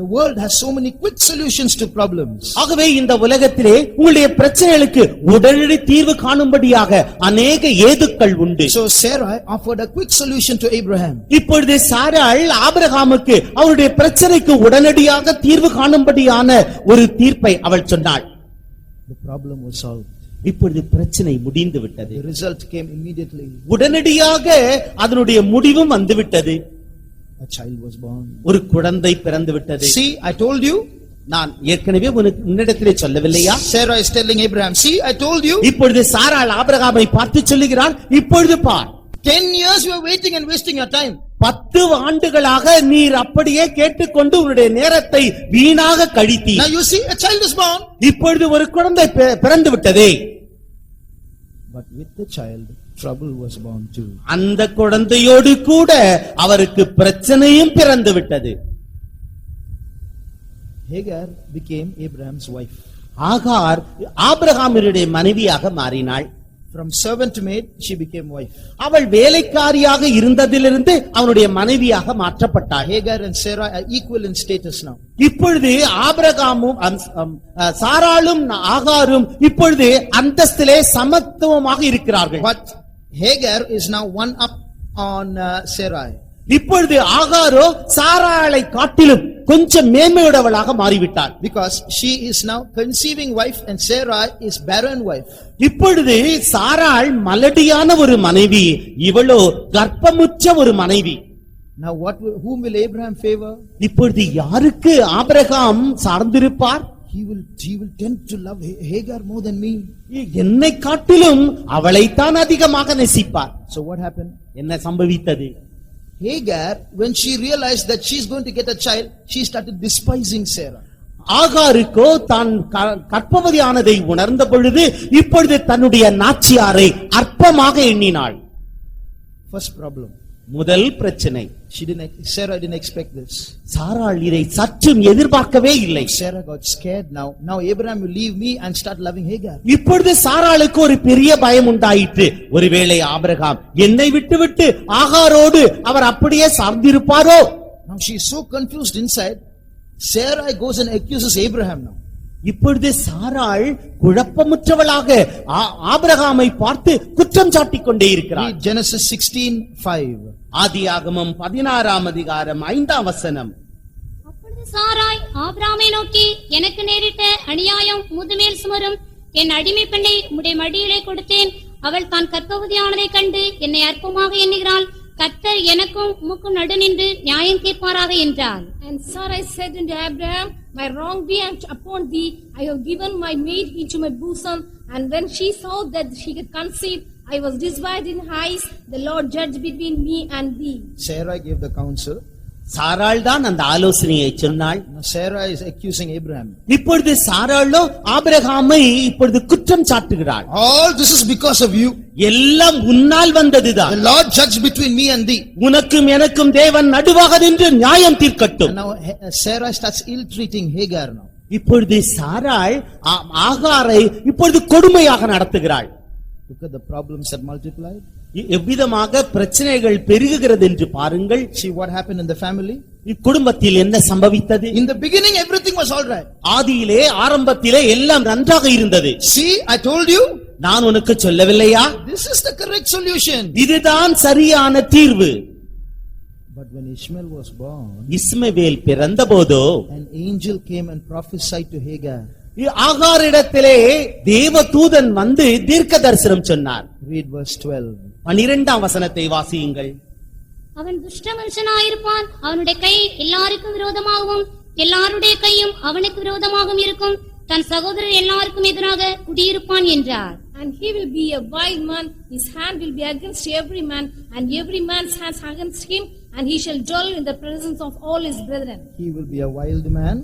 the world has so many quick solutions to problems. ஆகவே இந்த உலகத்திலே உங்களுடைய பிரச்சனைகளுக்கு உடனடி தீர்வு காணும்படியாக அநேக ஏதுக்கள் உண்டு. So Sarah offered a quick solution to Abraham. இப்பொழுது சாராள் ஆபிரகாமுக்கு அவருடைய பிரச்சனைக்கு உடனடியாக தீர்வு காணும்படியான ஒரு தீர்ப்பை அவள் சொன்னாள். The problem was solved. இப்பொழுது பிரச்சனை முடிந்து விட்டது. The result came immediately. உடனடியாக அதனுடைய முடிவும் வந்துவிட்டது. A child was born. ஒரு குழந்தை பிறந்து விட்டது. See, I told you. நான் ஏற்கனவே உன்னிடத்திலே சொல்லவில்லையா? Sarah is telling Abraham, see, I told you. இப்பொழுது சாராள் ஆபிரகாமை பார்த்து சொல்லுகிறாள், இப்பொழுது பார். 10 years you are waiting and wasting your time. 10 ஆண்டுகளாக நீர் அப்படியே கேட்டுக்கொண்டு உன்னுடைய நேரத்தை வீணாக கழித்தீர். Now you see, a child is born. இப்பொழுது ஒரு குழந்தை பிறந்து விட்டதே. But with the child, trouble was born too. அந்த குழந்தையோடு கூட அவருக்கு பிரச்சனையும் பிறந்து விட்டது. Hagar became Abraham's wife. ஆகார் ஆபிரகாமினுடைய மனைவியாக மாறினாள். From servant maid, she became wife. அவள் வேலைக்காரியாக இருந்ததிலிருந்து அவனுடைய மனைவியாக மாற்றப்பட்டாள். Hagar and Sarah are equal in status now. இப்பொழுது ஆபிரகாமும் சாராளும் ஆகாரும் இப்பொழுது அந்தஸ்திலே சமத்துவமாக இருக்கிறார்கள். But Hagar is now one up on Sarai. இப்பொழுது ஆகாரோ சாராளை காட்டிலும் கொஞ்சம் மேன்மையுடையவளாக மாறிவிட்டாள். Because she is now conceiving wife and Sarai is barren wife. இப்பொழுது சாராள் மலடியான ஒரு மனைவி, இவளோ கர்ப்பமுற்ற ஒரு மனைவி. Now whom will Abraham favor? இப்பொழுது யாருக்கு Abraham சார்ந்திருப்பார்? He will tend to love Hagar more than me. என்னை காட்டிலும் அவளைத்தான் அதிகமாக நேசிப்பார். So what happened? என்ன சம்பவித்தது? Hagar, when she realized that she is going to get a child, she started despising Sarah. ஆகாருக்கோ தான் கர்ப்பவதியானதை உணர்ந்த பொழுது இப்பொழுது தன்னுடைய நாச்சியாரை அற்பமாக எண்ணினாள். First problem. முதல் பிரச்சனை. Sarah didn't expect this. சாராள் இதை சற்றும் எதிர்பார்க்கவே இல்லை. Sarah got scared now. Now Abraham will leave me and start loving Hagar. இப்பொழுது சாராளுக்கு ஒரு பெரிய பயம் உண்டாயிற்று. ஒருவேளை ஆபிரகாம் என்னை விட்டுவிட்டு ஆகாரோடு அவர் அப்படியே சார்ந்திருப்பாரோ? Now she is so confused inside. Sarah goes and accuses Abraham now. இப்பொழுது சாராள் குழப்பமுற்றவளாக ஆபிரகாமை பார்த்து குற்றம் சாட்டிக் கொண்டே இருக்கிறார். Genesis 16:5. ஆதியாகமம் 16ஆம் அதிகாரம் 5ஆம் வசனம். அப்பொழுது சாராய் ஆபிரகாமை நோக்கி, எனக்கு நேரிட்ட அநியாயம் முதுமேல் சுமரும். என் அடிமை பெண்ணை உம்முடைய மடியிலே கொடுத்தேன். அவள் தான் கர்ப்பவதியானதை கண்டு என்னை அற்பமாக எண்ணுகிறாள். கர்த்தர் எனக்கும் உமக்கும் நடு நின்று நியாயம் தீர்ப்பாராக என்றார். And Sarai said unto Abraham, my wrong be upon thee. I have given my maid into my bosom. And when she saw that she could conceive, I was dismayed in eyes. The Lord judged between me and thee. Sarah gave the counsel. சாராள் தான் அந்த ஆலோசனையை சொன்னாள். Now Sarah is accusing Abraham. இப்பொழுது சாராளோ ஆபிரகாமை இப்பொழுது குற்றம் சாட்டுகிறாள். All this is because of you. எல்லாம் உன்னால் வந்ததுதான். The Lord judge between me and thee. உனக்கும் எனக்கும் தேவன் நடுவாக நின்று நியாயம் And தீர்க்கட்டும். now Sarah starts ill-treating Hagar now. இப்பொழுது சாராள் ஆகாரை இப்பொழுது கொடுமையாக நடத்துகிறாள். Look at the problems that multiplied. எவ்விதமாக பிரச்சனைகள் பெருகுகிறது என்று பாருங்கள். See what happened in the family. இக்குடும்பத்தில் என்ன சம்பவித்தது? In the beginning everything was all right. ஆதியிலே ஆரம்பத்திலே எல்லாம் நன்றாக இருந்தது. See, I told you. நான் உனக்கு சொல்லவில்லையா? This is the correct solution. இதுதான் சரியான தீர்வு. But when Ishmael was born, Ishmael பிறந்தபோதோ an angel came and prophesied to Hagar. ஆகாரிடத்திலே தேவதூதன் வந்து தீர்க்க தரிசனம் சொன்னார். Read verse 12. 12ஆம் வசனத்தை வாசியுங்கள். அவன் துஷ்ட மனுஷனாயிருப்பான், அவனுடைய கை எல்லாருக்கும் விரோதமாகவும் எல்லாருடைய கையும் அவனுக்கு விரோதமாகவும் இருக்கும், தன் சகோதரர் எல்லாருக்கும் எதிராக குடியிருப்பான் என்றார். And he will be a wild man, his hand will be against every man, and every man's hands against him, and he shall dwell in the presence of all his brethren. He will be a wild man.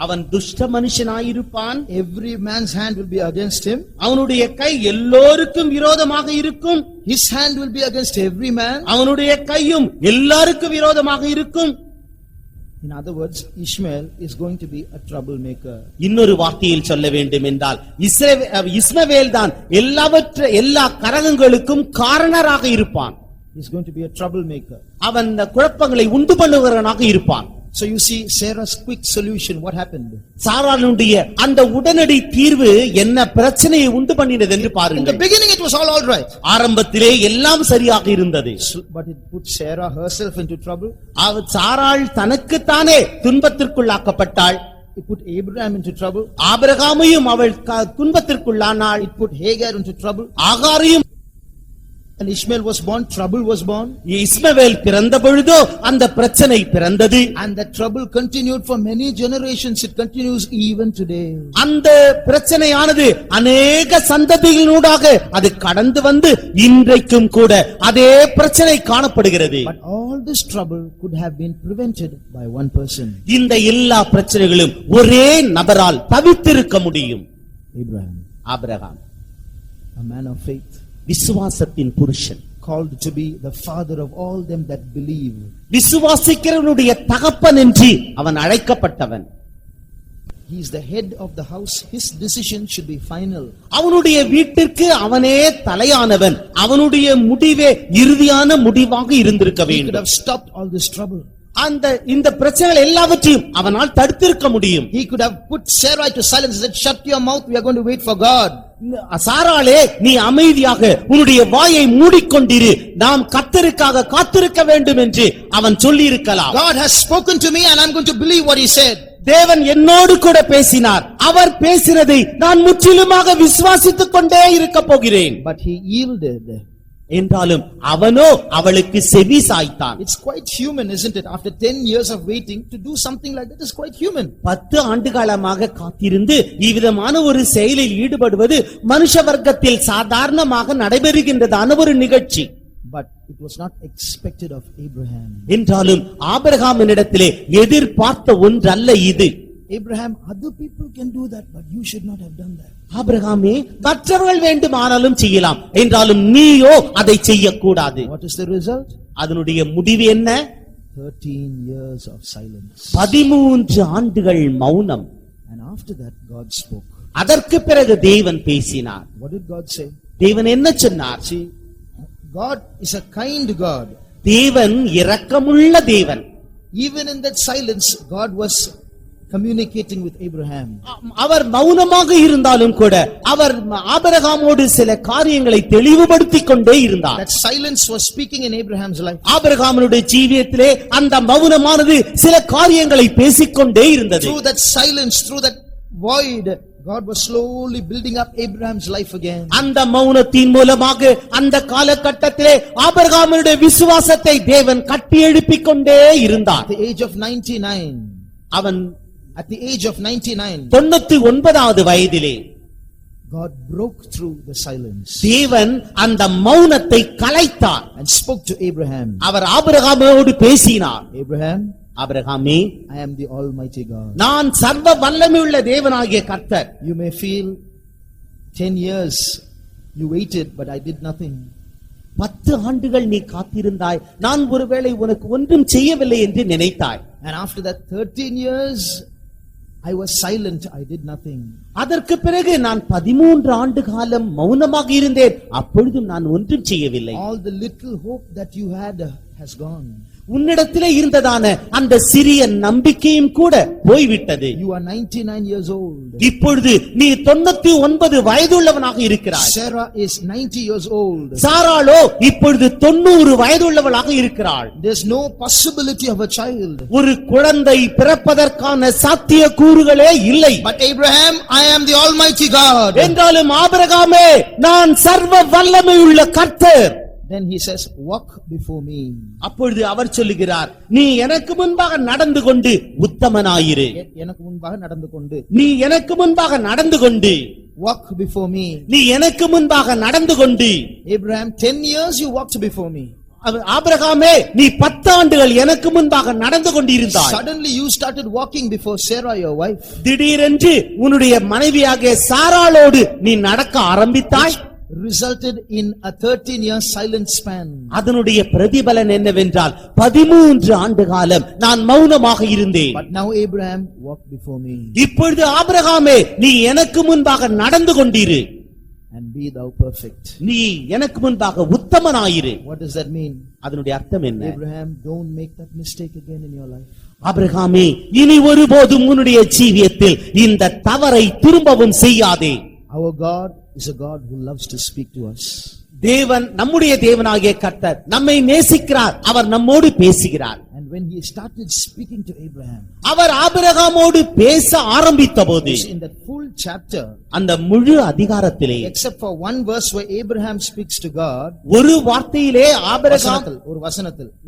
அவன் துஷ்ட மனுஷனாயிருப்பான். Every man's hand will be against him. அவனுடைய கை எல்லோருக்கும் விரோதமாக இருக்கும். His hand will be against every man. அவனுடைய கையும் எல்லாருக்கும் விரோதமாக இருக்கும். In other words, Ishmael is going to be a troublemaker. இன்னொரு வார்த்தையில் சொல்ல வேண்டும் என்றால் இஸ்மவேல் தான் எல்லா கலகங்களுக்கும் காரணராக இருப்பான். He is going to be a troublemaker. அவன் இந்த குழப்பங்களை உண்டு பண்ணுகிறவனாக இருப்பான். So you see Sarah's quick solution, what happened? சாராளுடைய அந்த உடனடி தீர்வு என்ன பிரச்சனையை உண்டு பண்ணினது என்று In the பாருங்கள். beginning it was all right. ஆரம்பத்திலே எல்லாம் சரியாக இருந்தது. But it put Sarah herself into trouble. சாராள் தனக்குத்தானே துன்பத்திற்குள்ளாக்கப்பட்டாள். It put Abraham into trouble. ஆபிரகாமையும் அவள் துன்பத்திற்குள்ளானாள். It put Hagar into trouble. ஆகாரையும். And Ishmael was born, trouble was born. இஸ்மவேல் பிறந்த பொழுதோ அந்த பிரச்சனை பிறந்தது. And that trouble continued for many generations. It continues even today. அந்த பிரச்சனையானது அநேக சந்ததிகளூடாக அது கடந்து வந்து இன்றைக்கும் கூட அதே பிரச்சனை காணப்படுகிறது. But all this trouble could have been prevented by one person. இந்த எல்லா பிரச்சனைகளும் ஒரே நபரால் தவிர்த்திருக்க முடியும். Abraham, Abraham, a man of faith, விசுவாசத்தின் புருஷன், called to be the father of all them that believe. விசுவாசிக்கிறவனுடைய தகப்பன் என்று அவன் அழைக்கப்பட்டவன். He is the head of the house. His decision should be final. அவனுடைய வீட்டிற்கு அவனே தலையானவன். அவனுடைய முடிவே இறுதியான முடிவாக இருந்திருக்க He could வேண்டும். have stopped all this trouble. இந்த பிரச்சனைகள் எல்லாவற்றையும் அவனால் தடுத்திருக்க முடியும். He could have put Sarah to silence and said, shut your mouth, we are going to wait for God. சாராளே, நீ அமைதியாக உன்னுடைய வாயை மூடிக்கொண்டிரு, நாம் கர்த்தருக்காக காத்திருக்க வேண்டும் என்று அவன் சொல்லி இருக்கலாம். God has spoken to me and I'm going to believe what he said. தேவன் என்னோடு கூட பேசினார், அவர் பேசினதை நான் முற்றிலுமாக விசுவாசித்துக் கொண்டே இருக்க போகிறேன். But he yielded. என்றாலும் அவனோ அவளுக்கு செவி சாய்த்தான். It's quite human, isn't it? After 10 years of waiting to do something like that is quite human. 10 ஆண்டுகாலமாக காத்திருந்து இவ்விதமான ஒரு செயலில் ஈடுபடுவது மனுஷ வர்க்கத்தில் சாதாரணமாக நடைபெறுகின்றதான ஒரு நிகழ்ச்சி. But it was not expected of Abraham. என்றாலும் ஆபிரகாமினிடத்திலே எதிர்பார்த்த ஒன்றல்ல இது. Abraham, other people can do that, but you should not have done that. ஆபிரகாமே, மற்றவர்கள் வேண்டுமானாலும் செய்யலாம், என்றாலும் நீயோ அதை செய்யக்கூடாது. What is the result? அதனுடைய முடிவு என்ன? 13 years of silence. 13 ஆண்டுகள் மௌனம். And after that God spoke. அதற்கு பிறகு தேவன் பேசினார். What did God say? தேவன் என்ன சொன்னார்? See, God is a kind God. தேவன் இரக்கமுள்ள தேவன். Even in that silence, God was communicating with Abraham. அவர் மௌனமாக இருந்தாலும் கூட அவர் ஆபிரகாமோடு சில காரியங்களை தெளிவுபடுத்திக் கொண்டே இருந்தார். That silence was speaking in Abraham's life. ஆபிரகாமுடைய ஜீவியத்திலே அந்த மௌனமானது சில காரியங்களை பேசிக்கொண்டே இருந்தது. Through that silence, through that void, God was slowly building up Abraham's life again. அந்த மௌனத்தின் மூலமாக அந்த காலகட்டத்திலே ஆபிரகாமுடைய விசுவாசத்தை தேவன் கட்டி எழுப்பிக் கொண்டே இருந்தார். At the age of 99, அவன் at the age of 99, 99வது வயதிலே God broke through the silence தேவன் அந்த மௌனத்தை கலைத்தார். and spoke to Abraham. அவர் ஆபிரகாமோடு பேசினார். Abraham, ஆபிரகாமே, I am the Almighty God. நான் சர்வ வல்லமையுள்ள தேவனாகிய கர்த்தர். You may feel 10 years you waited, but I did nothing. 10 ஆண்டுகள் நீ காத்திருந்தாய், நான் ஒருவேளை உனக்கு ஒன்றும் செய்யவில்லை என்று நினைத்தாய். And after that 13 years, I was silent, I did nothing. அதற்கு பிறகு நான் 13 ஆண்டு காலம் மௌனமாக இருந்தேன், அப்பொழுதும் நான் ஒன்றும் செய்யவில்லை. All the little hope that you had has gone. உன்னிடத்திலே இருந்ததான அந்த சிறிய நம்பிக்கையும் கூட போய்விட்டது. You are 99 years old. இப்பொழுது நீ 99 வயதுள்ளவனாக இருக்கிறாய். Sarah is 90 years old. சாராளோ இப்பொழுது 90 வயதுள்ளவளாக இருக்கிறாள். There's no possibility of a child. ஒரு குழந்தை பிறப்பதற்கான சாத்திய கூறுகளே இல்லை. But Abraham, I am the Almighty God. என்றாலும் ஆபிரகாமே, நான் சர்வ வல்லமையுள்ள கர்த்தர். Then he says, walk before me. அப்பொழுது அவர் சொல்லுகிறார், நீ எனக்கு முன்பாக நடந்து கொண்டு உத்தமனாயிரு. எனக்கு முன்பாக நடந்து கொண்டு. நீ எனக்கு முன்பாக நடந்து கொண்டு. Walk before me. நீ எனக்கு முன்பாக நடந்து கொண்டு. Abraham, 10 years you walked before me. ஆபிரகாமே, நீ 10 ஆண்டுகள் எனக்கு முன்பாக நடந்து கொண்டிருந்தாய். Suddenly you started walking before Sarah, your wife. திடீரென்று உன்னுடைய மனைவியாகிய சாராளோடு நீ நடக்க ஆரம்பித்தாய். Resulted in a 13-year silent span. அதனுடைய பிரதிபலன் என்னவென்றால் 13 ஆண்டு காலம் நான் மௌனமாக இருந்தேன். But now Abraham, walk before me. இப்பொழுது ஆபிரகாமே, நீ எனக்கு முன்பாக நடந்து கொண்டிரு. And be thou perfect. நீ எனக்கு முன்பாக உத்தமனாயிரு. What does that mean? அதனுடைய அர்த்தம் என்ன? Abraham, don't make that mistake again in your life. ஆபிரகாமே, இனி ஒருபோதும் உன்னுடைய ஜீவியத்தில் இந்த தவறை திரும்பவும் செய்யாதே. Our God is a God who loves to speak to us. தேவன், நம்முடைய தேவனாகிய கர்த்தர் நம்மை நேசிக்கிறார். அவர் நம்மோடு பேசுகிறார். And when he started speaking to Abraham, அவர் ஆபிரகாமோடு பேச ஆரம்பித்தபோது, in that full chapter, அந்த முழு அதிகாரத்திலே except for one verse where Abraham speaks to God, ஒரு வார்த்தையிலே ஆபிரகாம்,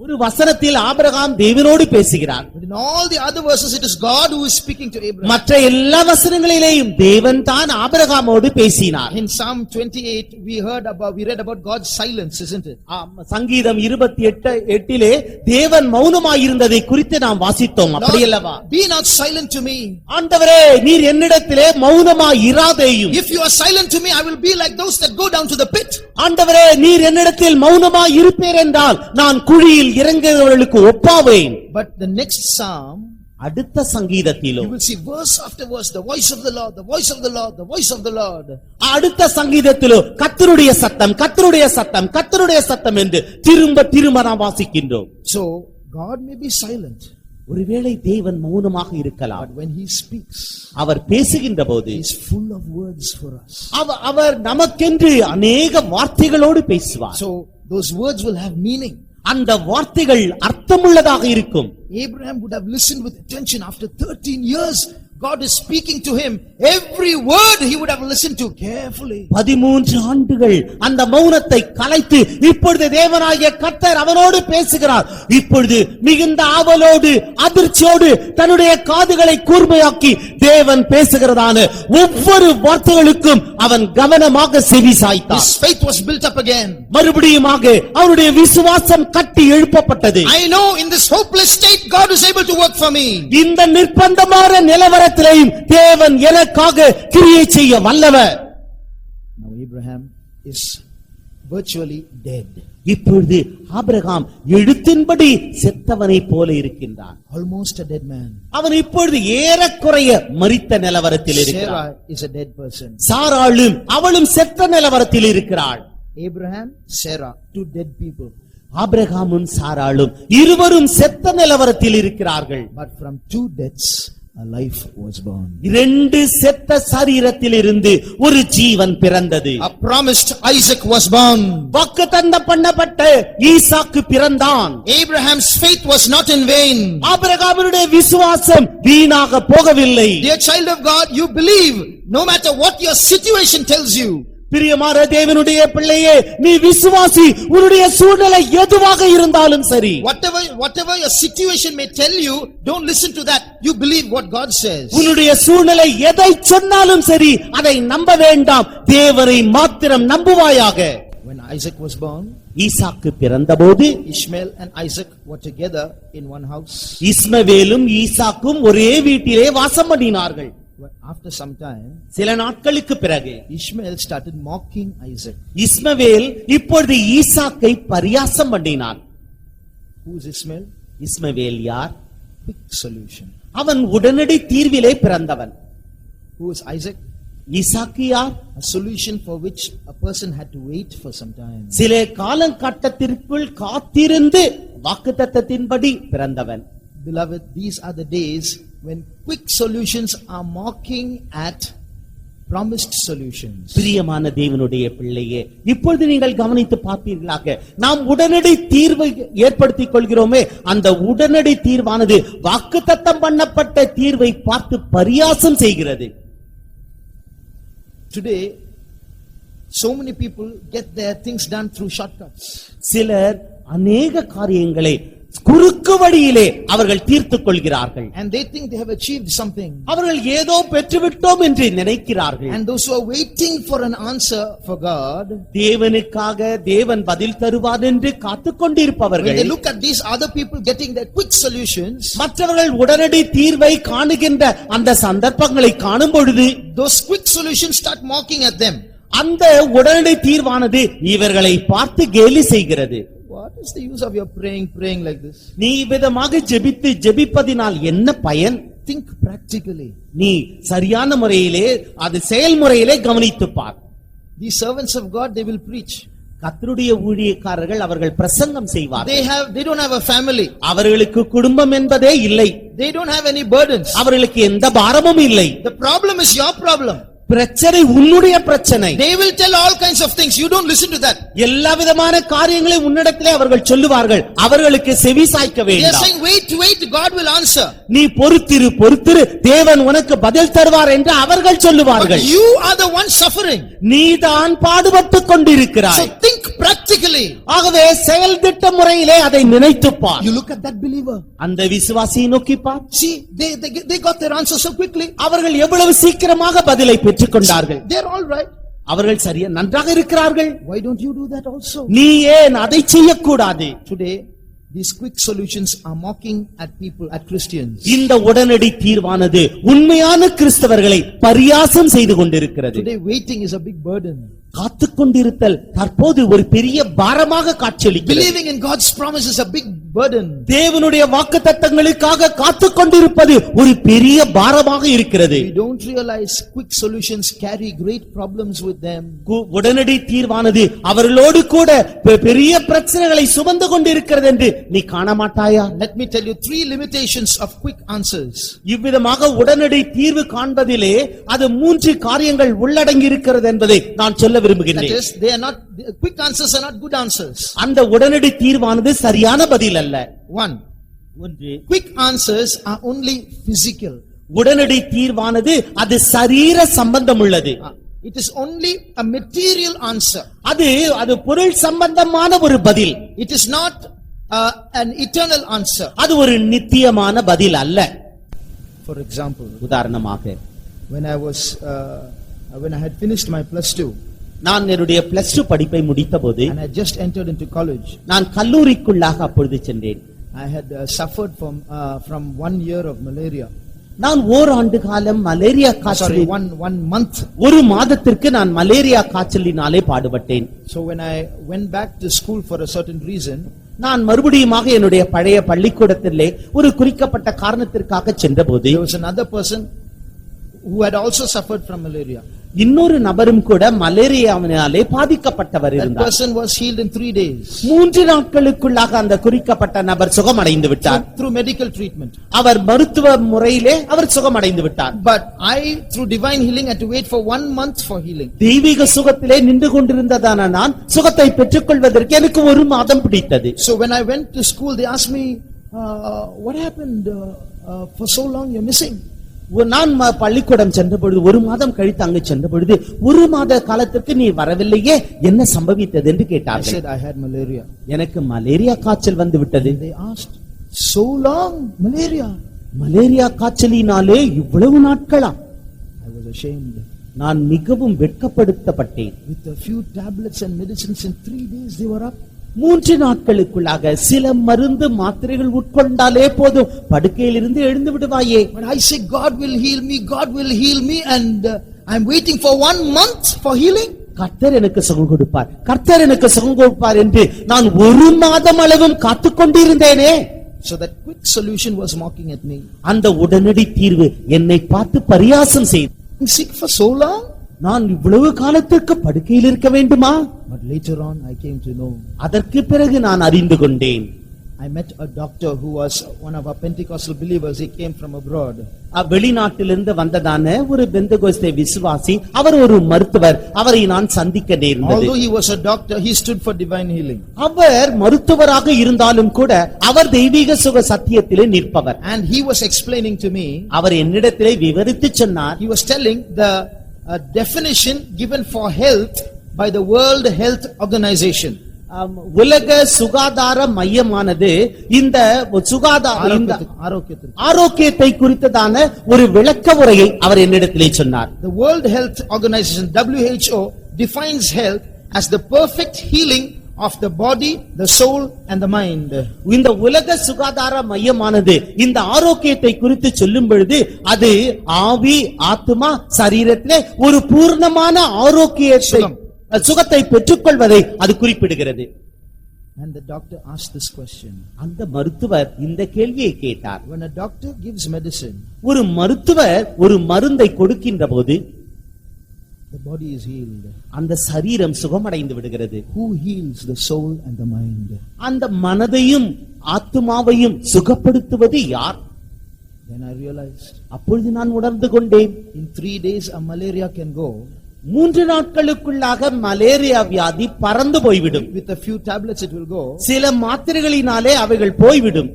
ஒரு வசனத்தில் ஆபிரகாம் தேவனோடு பேசுகிறார். but in all the other verses it is God who is speaking to Abraham. மற்ற எல்லா வசனங்களிலேயும் தேவன் தான் ஆபிரகாமோடு பேசினார். In Psalm 28 we read about God's silence, isn't it? சங்கீதம் 28 தேவன் மௌனமாயிருந்ததை குறித்து நாம் வாசித்தோம், அப்படியல்லவா? Be not silent to me. ஆண்டவரே, நீர் என்னிடத்திலே மௌனமாயிராதேயும். If you are silent to me, I will be like those that go down to the pit. ஆண்டவரே, நீர் என்னிடத்தில் மௌனமாய் இருப்பீர் என்றால் நான் குழியில் இறங்குகிறவர்களுக்கு ஒப்பாவேன். But the next psalm, அடுத்த சங்கீதத்திலோ you will see verse after verse, the voice of the Lord, the voice of the Lord, the voice of the Lord. அடுத்த சங்கீதத்திலோ கர்த்தருடைய சத்தம், கர்த்தருடைய சத்தம், கர்த்தருடைய சத்தம் என்று திரும்ப திரும்ப நாம் வாசிக்கின்றோம். So God may be silent, ஒருவேளை தேவன் மௌனமாக இருக்கலாம். but when he speaks, அவர் பேசுகின்ற போது he is full of words for us. அவர் நமக்கென்று அநேக வார்த்தைகளோடு பேசுவார். So those words will have meaning. அந்த வார்த்தைகள் அர்த்தமுள்ளதாக இருக்கும். Abraham would have listened with attention. After 13 years God is speaking to him. Every word he would have listened to carefully. 13 ஆண்டுகள் அந்த மௌனத்தை கலைத்து இப்பொழுது தேவனாகிய கர்த்தர் அவனோடு பேசுகிறார். இப்பொழுது மிகுந்த ஆவலோடு அதிர்ச்சியோடு தன்னுடைய காதுகளை கூர்மையாக்கி தேவன் பேசுகிறதான ஒவ்வொரு வார்த்தைகளுக்கும் அவன் கவனமாக செவி சாய்த்தான். His faith was built up again. மறுபடியுமாக அவருடைய விசுவாசம் கட்டி எழுப்பப்பட்டது. I know in this hopeless state God is able to work for me. இந்த நிர்பந்தமான நிலவரத்திலேயும் தேவன் எனக்காக கிரியை செய்ய வல்லவர். Now Abraham is virtually dead. இப்பொழுது ஆபிரகாம் எழுத்தின்படி செத்தவனை போல இருக்கின்றான். Almost a dead man. அவன் இப்பொழுது ஏறக்குறைய மரித்த நிலவரத்தில் இருக்கிறான். Sarah is a dead person. சாராளும் அவளும் செத்த நிலவரத்தில் இருக்கிறாள். Abraham, Sarah, two dead people. ஆபிரகாமும் சாராளும் இருவரும் செத்த நிலவரத்தில் இருக்கிறார்கள். But from two deaths a life was born. இரண்டு செத்த சரீரத்திலிருந்து ஒரு ஜீவன் பிறந்தது. A promised Isaac was born. வாக்குத்தத்தம் பண்ணப்பட்ட ஈசாக்கு பிறந்தான். Abraham's faith was not in vain. ஆபிரகாமுடைய விசுவாசம் வீணாக போகவில்லை. Dear child of God, you believe no matter what your situation tells you. பிரியமான தேவனுடைய பிள்ளையே, நீ விசுவாசி. உன்னுடைய சூழ்நிலை எதுவாக இருந்தாலும் சரி, Whatever your situation may tell you, don't listen to that. You believe what God says. உன்னுடைய சூழ்நிலை எதை சொன்னாலும் சரி, அதை நம்ப வேண்டாம். தேவனை மாத்திரம் நம்புவாயாக. When Isaac was born, Isaac பிறந்தபோது Ishmael and Isaac were together in one house. இஸ்மவேலும் ஈசாக்கும் ஒரே வீட்டிலே வாசம் பண்ணினார்கள். But after some time, சில நாட்களுக்கு பிறகு Ishmael started mocking Isaac. இஸ்மவேல் இப்பொழுது ஈசாக்கை பரியாசம் பண்ணினான். Who is Ishmael? இஸ்மவேல் யார்? Quick solution. அவன் உடனடி தீர்விலே பிறந்தவன். Who is Isaac? ஈசாக்கு யார்? A solution for which a person had to wait for some time. சில காலகட்டத்திற்குள் காத்திருந்து வாக்குத்தத்தத்தின்படி பிறந்தவன். Beloved, these are the days when quick solutions are mocking at promised solutions. பிரியமான தேவனுடைய பிள்ளையே, இப்பொழுது நீங்கள் கவனித்து பார்ப்பீர்களாக, நாம் உடனடி தீர்வை ஏற்படுத்திக் கொள்கிறோமே, அந்த உடனடி தீர்வானது வாக்குத்தத்தம் பண்ணப்பட்ட தீர்வை பார்த்து பரியாசம் செய்கிறது. Today, so many people get their things done through shortcuts. சிலர் அநேக காரியங்களை குறுக்கு வழியிலே அவர்கள் தீர்த்துக் கொள்கிறார்கள். And they think they have achieved something. அவர்கள் ஏதோ பெற்றுவிட்டோம் என்று நினைக்கிறார்கள். And those who are waiting for an answer for God, தேவனுக்காக தேவன் பதில் தருவார் என்று காத்துக் when கொண்டிருப்பவர்கள், they look at these other people getting their quick solutions, மற்றவர்கள் உடனடி தீர்வை காணுகின்ற அந்த சந்தர்ப்பங்களை காணும் பொழுது those quick solutions start mocking at them. அந்த உடனடி தீர்வானது இவர்களை பார்த்து கேலி செய்கிறது. What is the use of your praying like this? நீ விதமாக ஜெபிப்பதினால் என்ன பயன்? Think practically. நீ சரியான முறையிலே அது செயல்முறையிலே கவனித்துப் பார். These servants of God, they will preach. கர்த்தருடைய ஊழியக்காரர்கள் அவர்கள் பிரசங்கம் செய்வார்கள். They don't have a family. அவர்களுக்கு குடும்பம் என்பதே இல்லை. They don't have any burdens. அவர்களுக்கு எந்த பாரமும் இல்லை. The problem is your problem. பிரச்சனை உன்னுடைய பிரச்சனை. They will tell all kinds of things. You don't listen to that. எல்லா விதமான காரியங்களை உன்னிடத்திலே அவர்கள் சொல்லுவார்கள். அவர்களுக்கு செவி சாய்க்க They are வேண்டாம். saying, wait, God will answer. நீ பொறுத்திரு தேவன் உனக்கு பதில் தருவார் என்று அவர்கள் But சொல்லுவார்கள். you are the one suffering. நீதான் பாடுபட்டுக் கொண்டிருக்கிறாய். So think practically. ஆகவே செயல் திட்ட முறையிலே அதை நினைத்துப் பார். You look at that believer. அந்த விசுவாசியை நோக்கி பார். See, they got their answer so quickly. அவர்கள் எவ்வளவு சீக்கிரமாக பதிலை பெற்றுக் கொண்டார்கள். They're all right. அவர்கள் சரியா நன்றாக இருக்கிறார்கள். Why don't you do that also? நீ ஏன் அதை செய்யக்கூடாது? Today, these quick solutions are mocking at people, at Christians. இந்த உடனடி தீர்வானது உண்மையான கிறிஸ்தவர்களை பரியாசம் செய்து கொண்டிருக்கிறது. Today, waiting is a big burden. காத்துக் கொண்டிருத்தல் தற்போது ஒரு பெரிய பாரமாக காட்சியளிக்கிறது. Believing in God's promise is a big burden. தேவனுடைய வாக்குத்தத்தங்களுக்காக காத்துக் கொண்டிருப்பது ஒரு பெரிய பாரமாக இருக்கிறது. We don't realize quick solutions carry great problems with them. உடனடி தீர்வானது அவர்களோடு கூட பெரிய பிரச்சனைகளை சுமந்து கொண்டிருக்கிறது என்று நீ காண மாட்டாயா? Let me tell you 3 limitations of quick answers. இவ்விதமாக உடனடி தீர்வு காண்பதிலே அது 3 காரியங்கள் உள்ளடங்கி இருக்கிறது என்பதை நான் சொல்ல That விரும்புகிறேன். is, quick answers are not good answers. அந்த உடனடி தீர்வானது சரியான பதில் அல்ல. 1. ஒன்று, Quick answers are only physical. உடனடி தீர்வானது அது சரீர சம்பந்தம் உள்ளது. It is only a material answer. அது பொருள் சம்பந்தமான ஒரு பதில். It is not an eternal answer. அது ஒரு நித்தியமான பதில் அல்ல. For example, உதாரணமாக, when I had finished my plus 2 நான் என்னுடைய +2 படிப்பை முடித்தபோது and I just entered into college, நான் கல்லூரிக்குள்ளாக அப்பொழுது சென்றேன். I had suffered from 1 year of malaria. நான் ஓராண்டு காலம் மலேரியா Sorry, காய்ச்சல், one month. ஒரு மாதத்திற்கு நான் malaria காய்ச்சலினாலே பாடுபட்டேன். So when I went back to school for a certain reason, நான் மறுபடியுமாக என்னுடைய பழைய பள்ளிக்கூடத்திலே ஒரு குறிக்கப்பட்ட காரணத்திற்காக சென்றபோது there was another person who had also suffered from malaria. இன்னொரு நபரும் கூட மலேரியாவினாலே பாதிக்கப்பட்டவர் That இருந்தார். person was healed in 3 days 3 நாட்களுக்குள்ளாக அந்த குறிக்கப்பட்ட நபர் சுகமடைந்து விட்டார். through medical treatment. அவர் மருத்துவ முறையிலே அவர் சுகமடைந்து விட்டார். But I, through divine healing, had to wait for 1 month for healing. தெய்வீக சுகத்திலே நின்று கொண்டிருந்ததான நான் சுகத்தை பெற்றுக்கொள்வதற்கு எனக்கு 1 மாதம் பிடித்தது. So when I went to school, they asked me, what happened for so long you're missing? நான் பள்ளிக்கூடம் சென்ற பொழுது 1 மாதம் கழித்து அங்கு சென்ற பொழுது 1 மாத காலத்திற்கு நீ வரவில்லையே, என்ன சம்பவித்தது என்று I கேட்டார்கள். said I had malaria. எனக்கு மலேரியா காய்ச்சல் வந்து விட்டது. They asked, so long malaria? Malaria காய்ச்சலினாலே இவ்வளவு நாட்களா? I was ashamed. நான் மிகவும் வெட்கப்படுத்தப்பட்டேன். With a few tablets and medicines in 3 days they were up. 3 நாட்களுக்குள்ளாக சில மருந்து மாத்திரைகள் உட்கொண்டாலே போதும் படுக்கையிலிருந்து எழுந்து விடுவாயே. But I say God will heal me, God will heal me, and I'm waiting for 1 month for healing. கர்த்தர் எனக்கு சுகம் கொடுப்பார், கர்த்தர் எனக்கு சுகம் கொடுப்பார் என்று நான் 1 மாதம் அளவும் காத்துக் கொண்டிருந்தேனே. So that quick solution was mocking at me. அந்த உடனடி தீர்வு என்னை பார்த்து பரியாசம் செய்தது. I'm sick for so long. நான் இவ்வளவு காலத்திற்கு படுக்கையில் இருக்க வேண்டுமா? But later on I came to know. அதற்கு பிறகு நான் அறிந்து கொண்டேன். I met a doctor who was one of our Pentecostal believers. He came from abroad. வெளிநாட்டிலிருந்து வந்ததான ஒரு பெந்தகோஸ்தே விசுவாசி, அவர் ஒரு மருத்துவர். அவரை நான் சந்திக்க நேர்ந்தது. Although he was a doctor, he stood for divine healing. அவர் மருத்துவராக இருந்தாலும் கூட அவர் தெய்வீக சுக சத்தியத்திலே நிற்பவர். And he was explaining to me. அவர் என்னிடத்திலே விவரித்து சொன்னார். He was telling the definition given for health by the World Health Organization. உலக சுகாதார மையமானது இந்த ஆரோக்கியத்தை குறித்ததான ஒரு விளக்க உரையை அவர் என்னிடத்திலே சொன்னார். The World Health Organization, WHO, defines health as the perfect healing of the body, the soul and the mind. இந்த உலக சுகாதார மையமானது இந்த ஆரோக்கியத்தை குறித்து சொல்லும் பொழுது அது ஆவி, ஆத்மா, சரீரத்திலே ஒரு பூர்ணமான ஆரோக்கியத்தை சுகத்தை பெற்றுக்கொள்வதை அது குறிப்பிடுகிறது. And the doctor asked this question. அந்த மருத்துவர் இந்த கேள்வியை கேட்டார். When a doctor gives medicine, ஒரு மருத்துவர் ஒரு மருந்தை கொடுக்கின்ற போது the body is healed. அந்த சரீரம் சுகமடைந்து விடுகிறது. Who heals the soul and the mind? அந்த மனதையும் ஆத்மாவையும் சுகப்படுத்துவது யார்? Then I realized. அப்பொழுது நான் உணர்ந்து கொண்டேன். In 3 days a malaria can go. 3 நாட்களுக்குள்ளாக malaria வியாதி பறந்து போய்விடும். With a few tablets it will go. சில மாத்திரைகளினாலே அவைகள் போய்விடும்.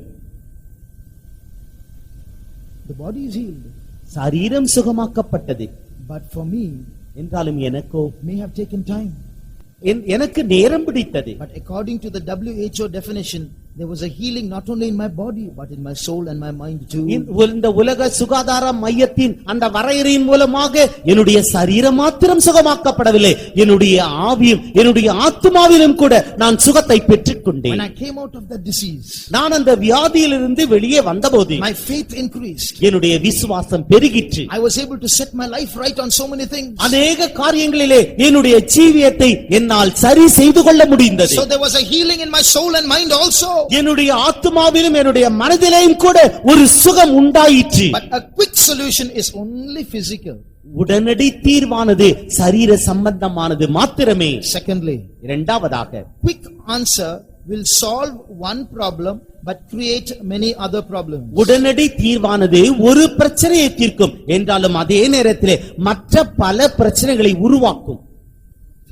The body is healed. சரீரம் சுகமாக்கப்பட்டது. But for me, என்றாலும் எனக்கோ may have taken time. எனக்கு நேரம் பிடித்தது. But according to the WHO definition, there was a healing not only in my body but in my soul and my mind too. இந்த உலக சுகாதார மையத்தின் அந்த வரையறையின் மூலமாக என்னுடைய சரீரம் மாத்திரம் சுகமாக்கப்படவில்லை, என்னுடைய ஆவியும் என்னுடைய ஆத்மாவிலும் கூட நான் சுகத்தை பெற்றுக்கொண்டேன். When I came out of that disease, நான் அந்த வியாதியிலிருந்து வெளியே வந்தபோது my faith increased. என்னுடைய விசுவாசம் பெருகிற்று. I was able to set my life right on so many things. அநேக காரியங்களிலே என்னுடைய ஜீவியத்தை என்னால் சரி செய்து கொள்ள முடிந்தது. So there was a healing in my soul and mind also. என்னுடைய ஆத்மாவிலும் என்னுடைய மனதிலேயும் கூட ஒரு சுகம் உண்டாயிற்று. But a quick solution is only physical. உடனடி தீர்வானது சரீர சம்பந்தமானது மாத்திரமே. Secondly, இரண்டாவதாக quick answer will solve one problem but create many other problems. உடனடி தீர்வானது ஒரு பிரச்சனையை தீர்க்கும் என்றாலும் அதே நேரத்திலே மற்ற பல பிரச்சனைகளை உருவாக்கும்.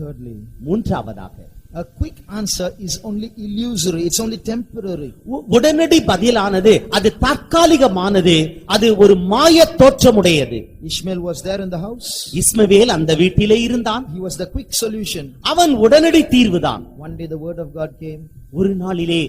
Thirdly, மூன்றாவதாக a quick answer is only illusory, it's only temporary. உடனடி பதிலானது அது தற்காலிகமானது, அது ஒரு மாய தோற்றமுடையது. Ishmael was there in the house. இஸ்மவேல் அந்த வீட்டிலே இருந்தான். He was the quick solution. அவன் உடனடி தீர்வுதான். One day the word of God came. ஒரு நாளிலே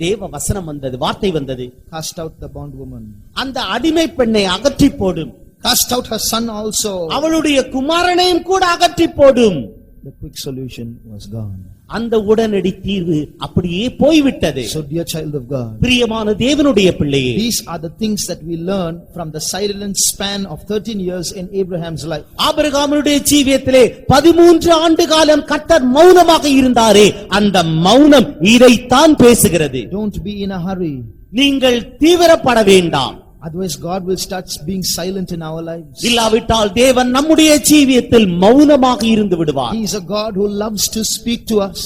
தேவ வசனம் வந்தது, வார்த்தை வந்தது. Cast out the bondwoman. அந்த அடிமை பெண்ணை அகற்றி போடும். Cast out her son also. அவளுடைய குமாரனையும் கூட அகற்றி போடும். The quick solution was gone. அந்த உடனடி தீர்வு அப்படியே போய்விட்டது. So dear child of God, பிரியமான தேவனுடைய பிள்ளையே, these are the things that we learn from the silent span of 13 years in Abraham's life. ஆபிரகாமுடைய ஜீவியத்திலே 13 ஆண்டு காலம் கர்த்தர் மௌனமாக இருந்தாரே, அந்த மௌனம் இதைத்தான் பேசுகிறது. Don't be in a hurry. நீங்கள் தீவிரப்பட வேண்டாம். Otherwise God will start being silent in our lives. இல்லாவிட்டால் தேவன் நம்முடைய ஜீவியத்தில் மௌனமாக இருந்து விடுவார். He is a God who loves to speak to us.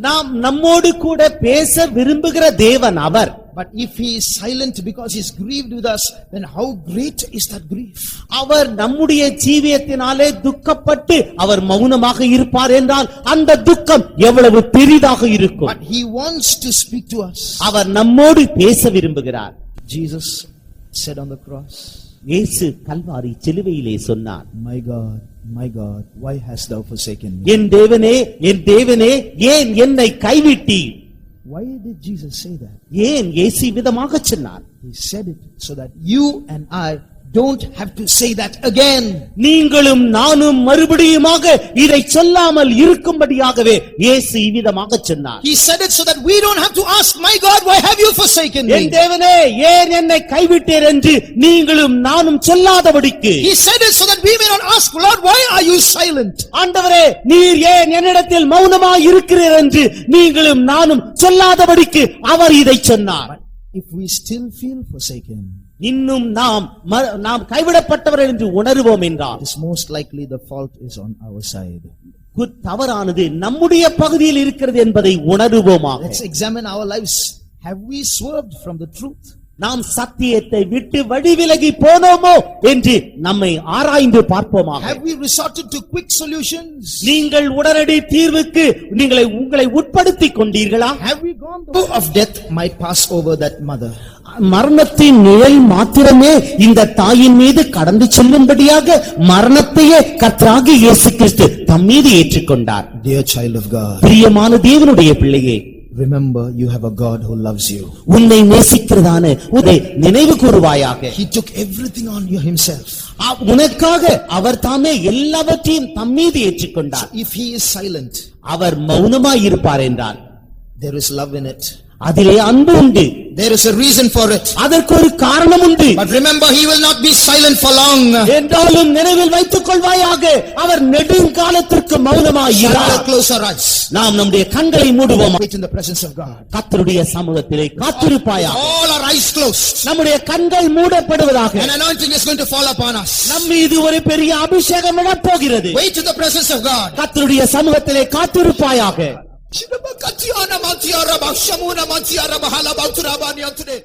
நாம் நம்மோடு கூட பேச விரும்புகிற தேவன் அவர். But if he is silent because he is grieved with us, then how great is that grief? அவர் நம்முடைய ஜீவியத்தினாலே துக்கப்பட்டு அவர் மௌனமாக இருப்பார் என்றால் அந்த துக்கம் எவ்வளவு பெரிதாக இருக்கும். But he wants to speak to us. அவர் நம்மோடு பேச விரும்புகிறார். Jesus said on the cross, இயேசு கல்வாரி சிலுவையிலே சொன்னார், my God, why hast thou forsaken me? என் தேவனே, என் தேவனே, ஏன் என்னை கைவிட்டீர்? Why did Jesus say that? ஏன் இயேசு விதமாக சொன்னார்? He said it so that you and I don't have to say that again. நீங்களும் நானும் மறுபடியுமாக இதை சொல்லாமல் இருக்கும்படியாகவே இயேசு இவ்விதமாக சொன்னார். He said it so that we don't have to ask, my God, why have you forsaken me? என் தேவனே ஏன் என்னை கைவிட்டீர் என்று நீங்களும் நானும் சொல்லாதபடிக்கு. He said it so that we may not ask, Lord, why are you silent? ஆண்டவரே நீர் ஏன் என்னிடத்தில் மௌனமாய் இருக்கிறீர் என்று நீங்களும் நானும் சொல்லாதபடிக்கு அவர் இதை சொன்னார். If we still feel forsaken, இன்னும் நாம் கைவிடப்பட்டவர்கள் என்று உணர்வோம் என்றால், it is most likely the fault is on our side. தவறானது நம்முடைய பகுதியில் இருக்கிறது என்பதை உணர்வோமாக. Let's examine our lives. Have we swerved from the truth? நாம் சத்தியத்தை விட்டு வழிவிலகி போனோமோ என்று நம்மை ஆராய்ந்து பார்ப்போமாக. Have we resorted to quick solutions? நீங்கள் உடனடி தீர்வுக்கு உங்களை உட்படுத்திக் கொண்டீர்களா? Have we gone the way of death might pass over that mother? மரணத்தின் நிழல் மாத்திரமே இந்த தாயின் மீது கடந்து செல்லும்படியாக மரணத்தையே கர்த்தராகிய இயேசு கிறிஸ்து தம் மீது ஏற்றுக்கொண்டார். Dear child of God, பிரியமான தேவனுடைய பிள்ளையே, remember you have a God who loves you. உன்னை நேசிக்கிறதான உன்னை நினைவு கூறுவாயாக. He took everything on you himself. உனக்காக அவர் தாமே எல்லாவற்றையும் தம் மீது ஏற்றுக்கொண்டார். If he is silent, அவர் மௌனமாய் இருப்பார் என்றால் there is love in it. அதிலே அன்பு உண்டு. There is a reason for it. அதற்கு ஒரு காரணம் உண்டு. But remember, he will not be silent for long. என்றாலும் நினைவில் வைத்துக் கொள்வாயாக, அவர் நெடுங்காலத்திற்கு மௌனமாய் Shall close our eyes. நாம் நம்முடைய கண்களை மூடுவோம். Wait in the presence of God. கர்த்தருடைய சமூகத்திலே காத்திருப்பாயாக. All our eyes closed. நம்முடைய கண்கள் மூடப்படுவதாக. An anointing is going to fall upon us. நம் மீது ஒரு பெரிய அபிஷேகம் விழப்போகிறது. Wait in the presence of God. கர்த்தருடைய சமூகத்திலே காத்திருப்பாயாக. Shidabakati ana mantiara bakshamuna mantiara bahala bautura bani today.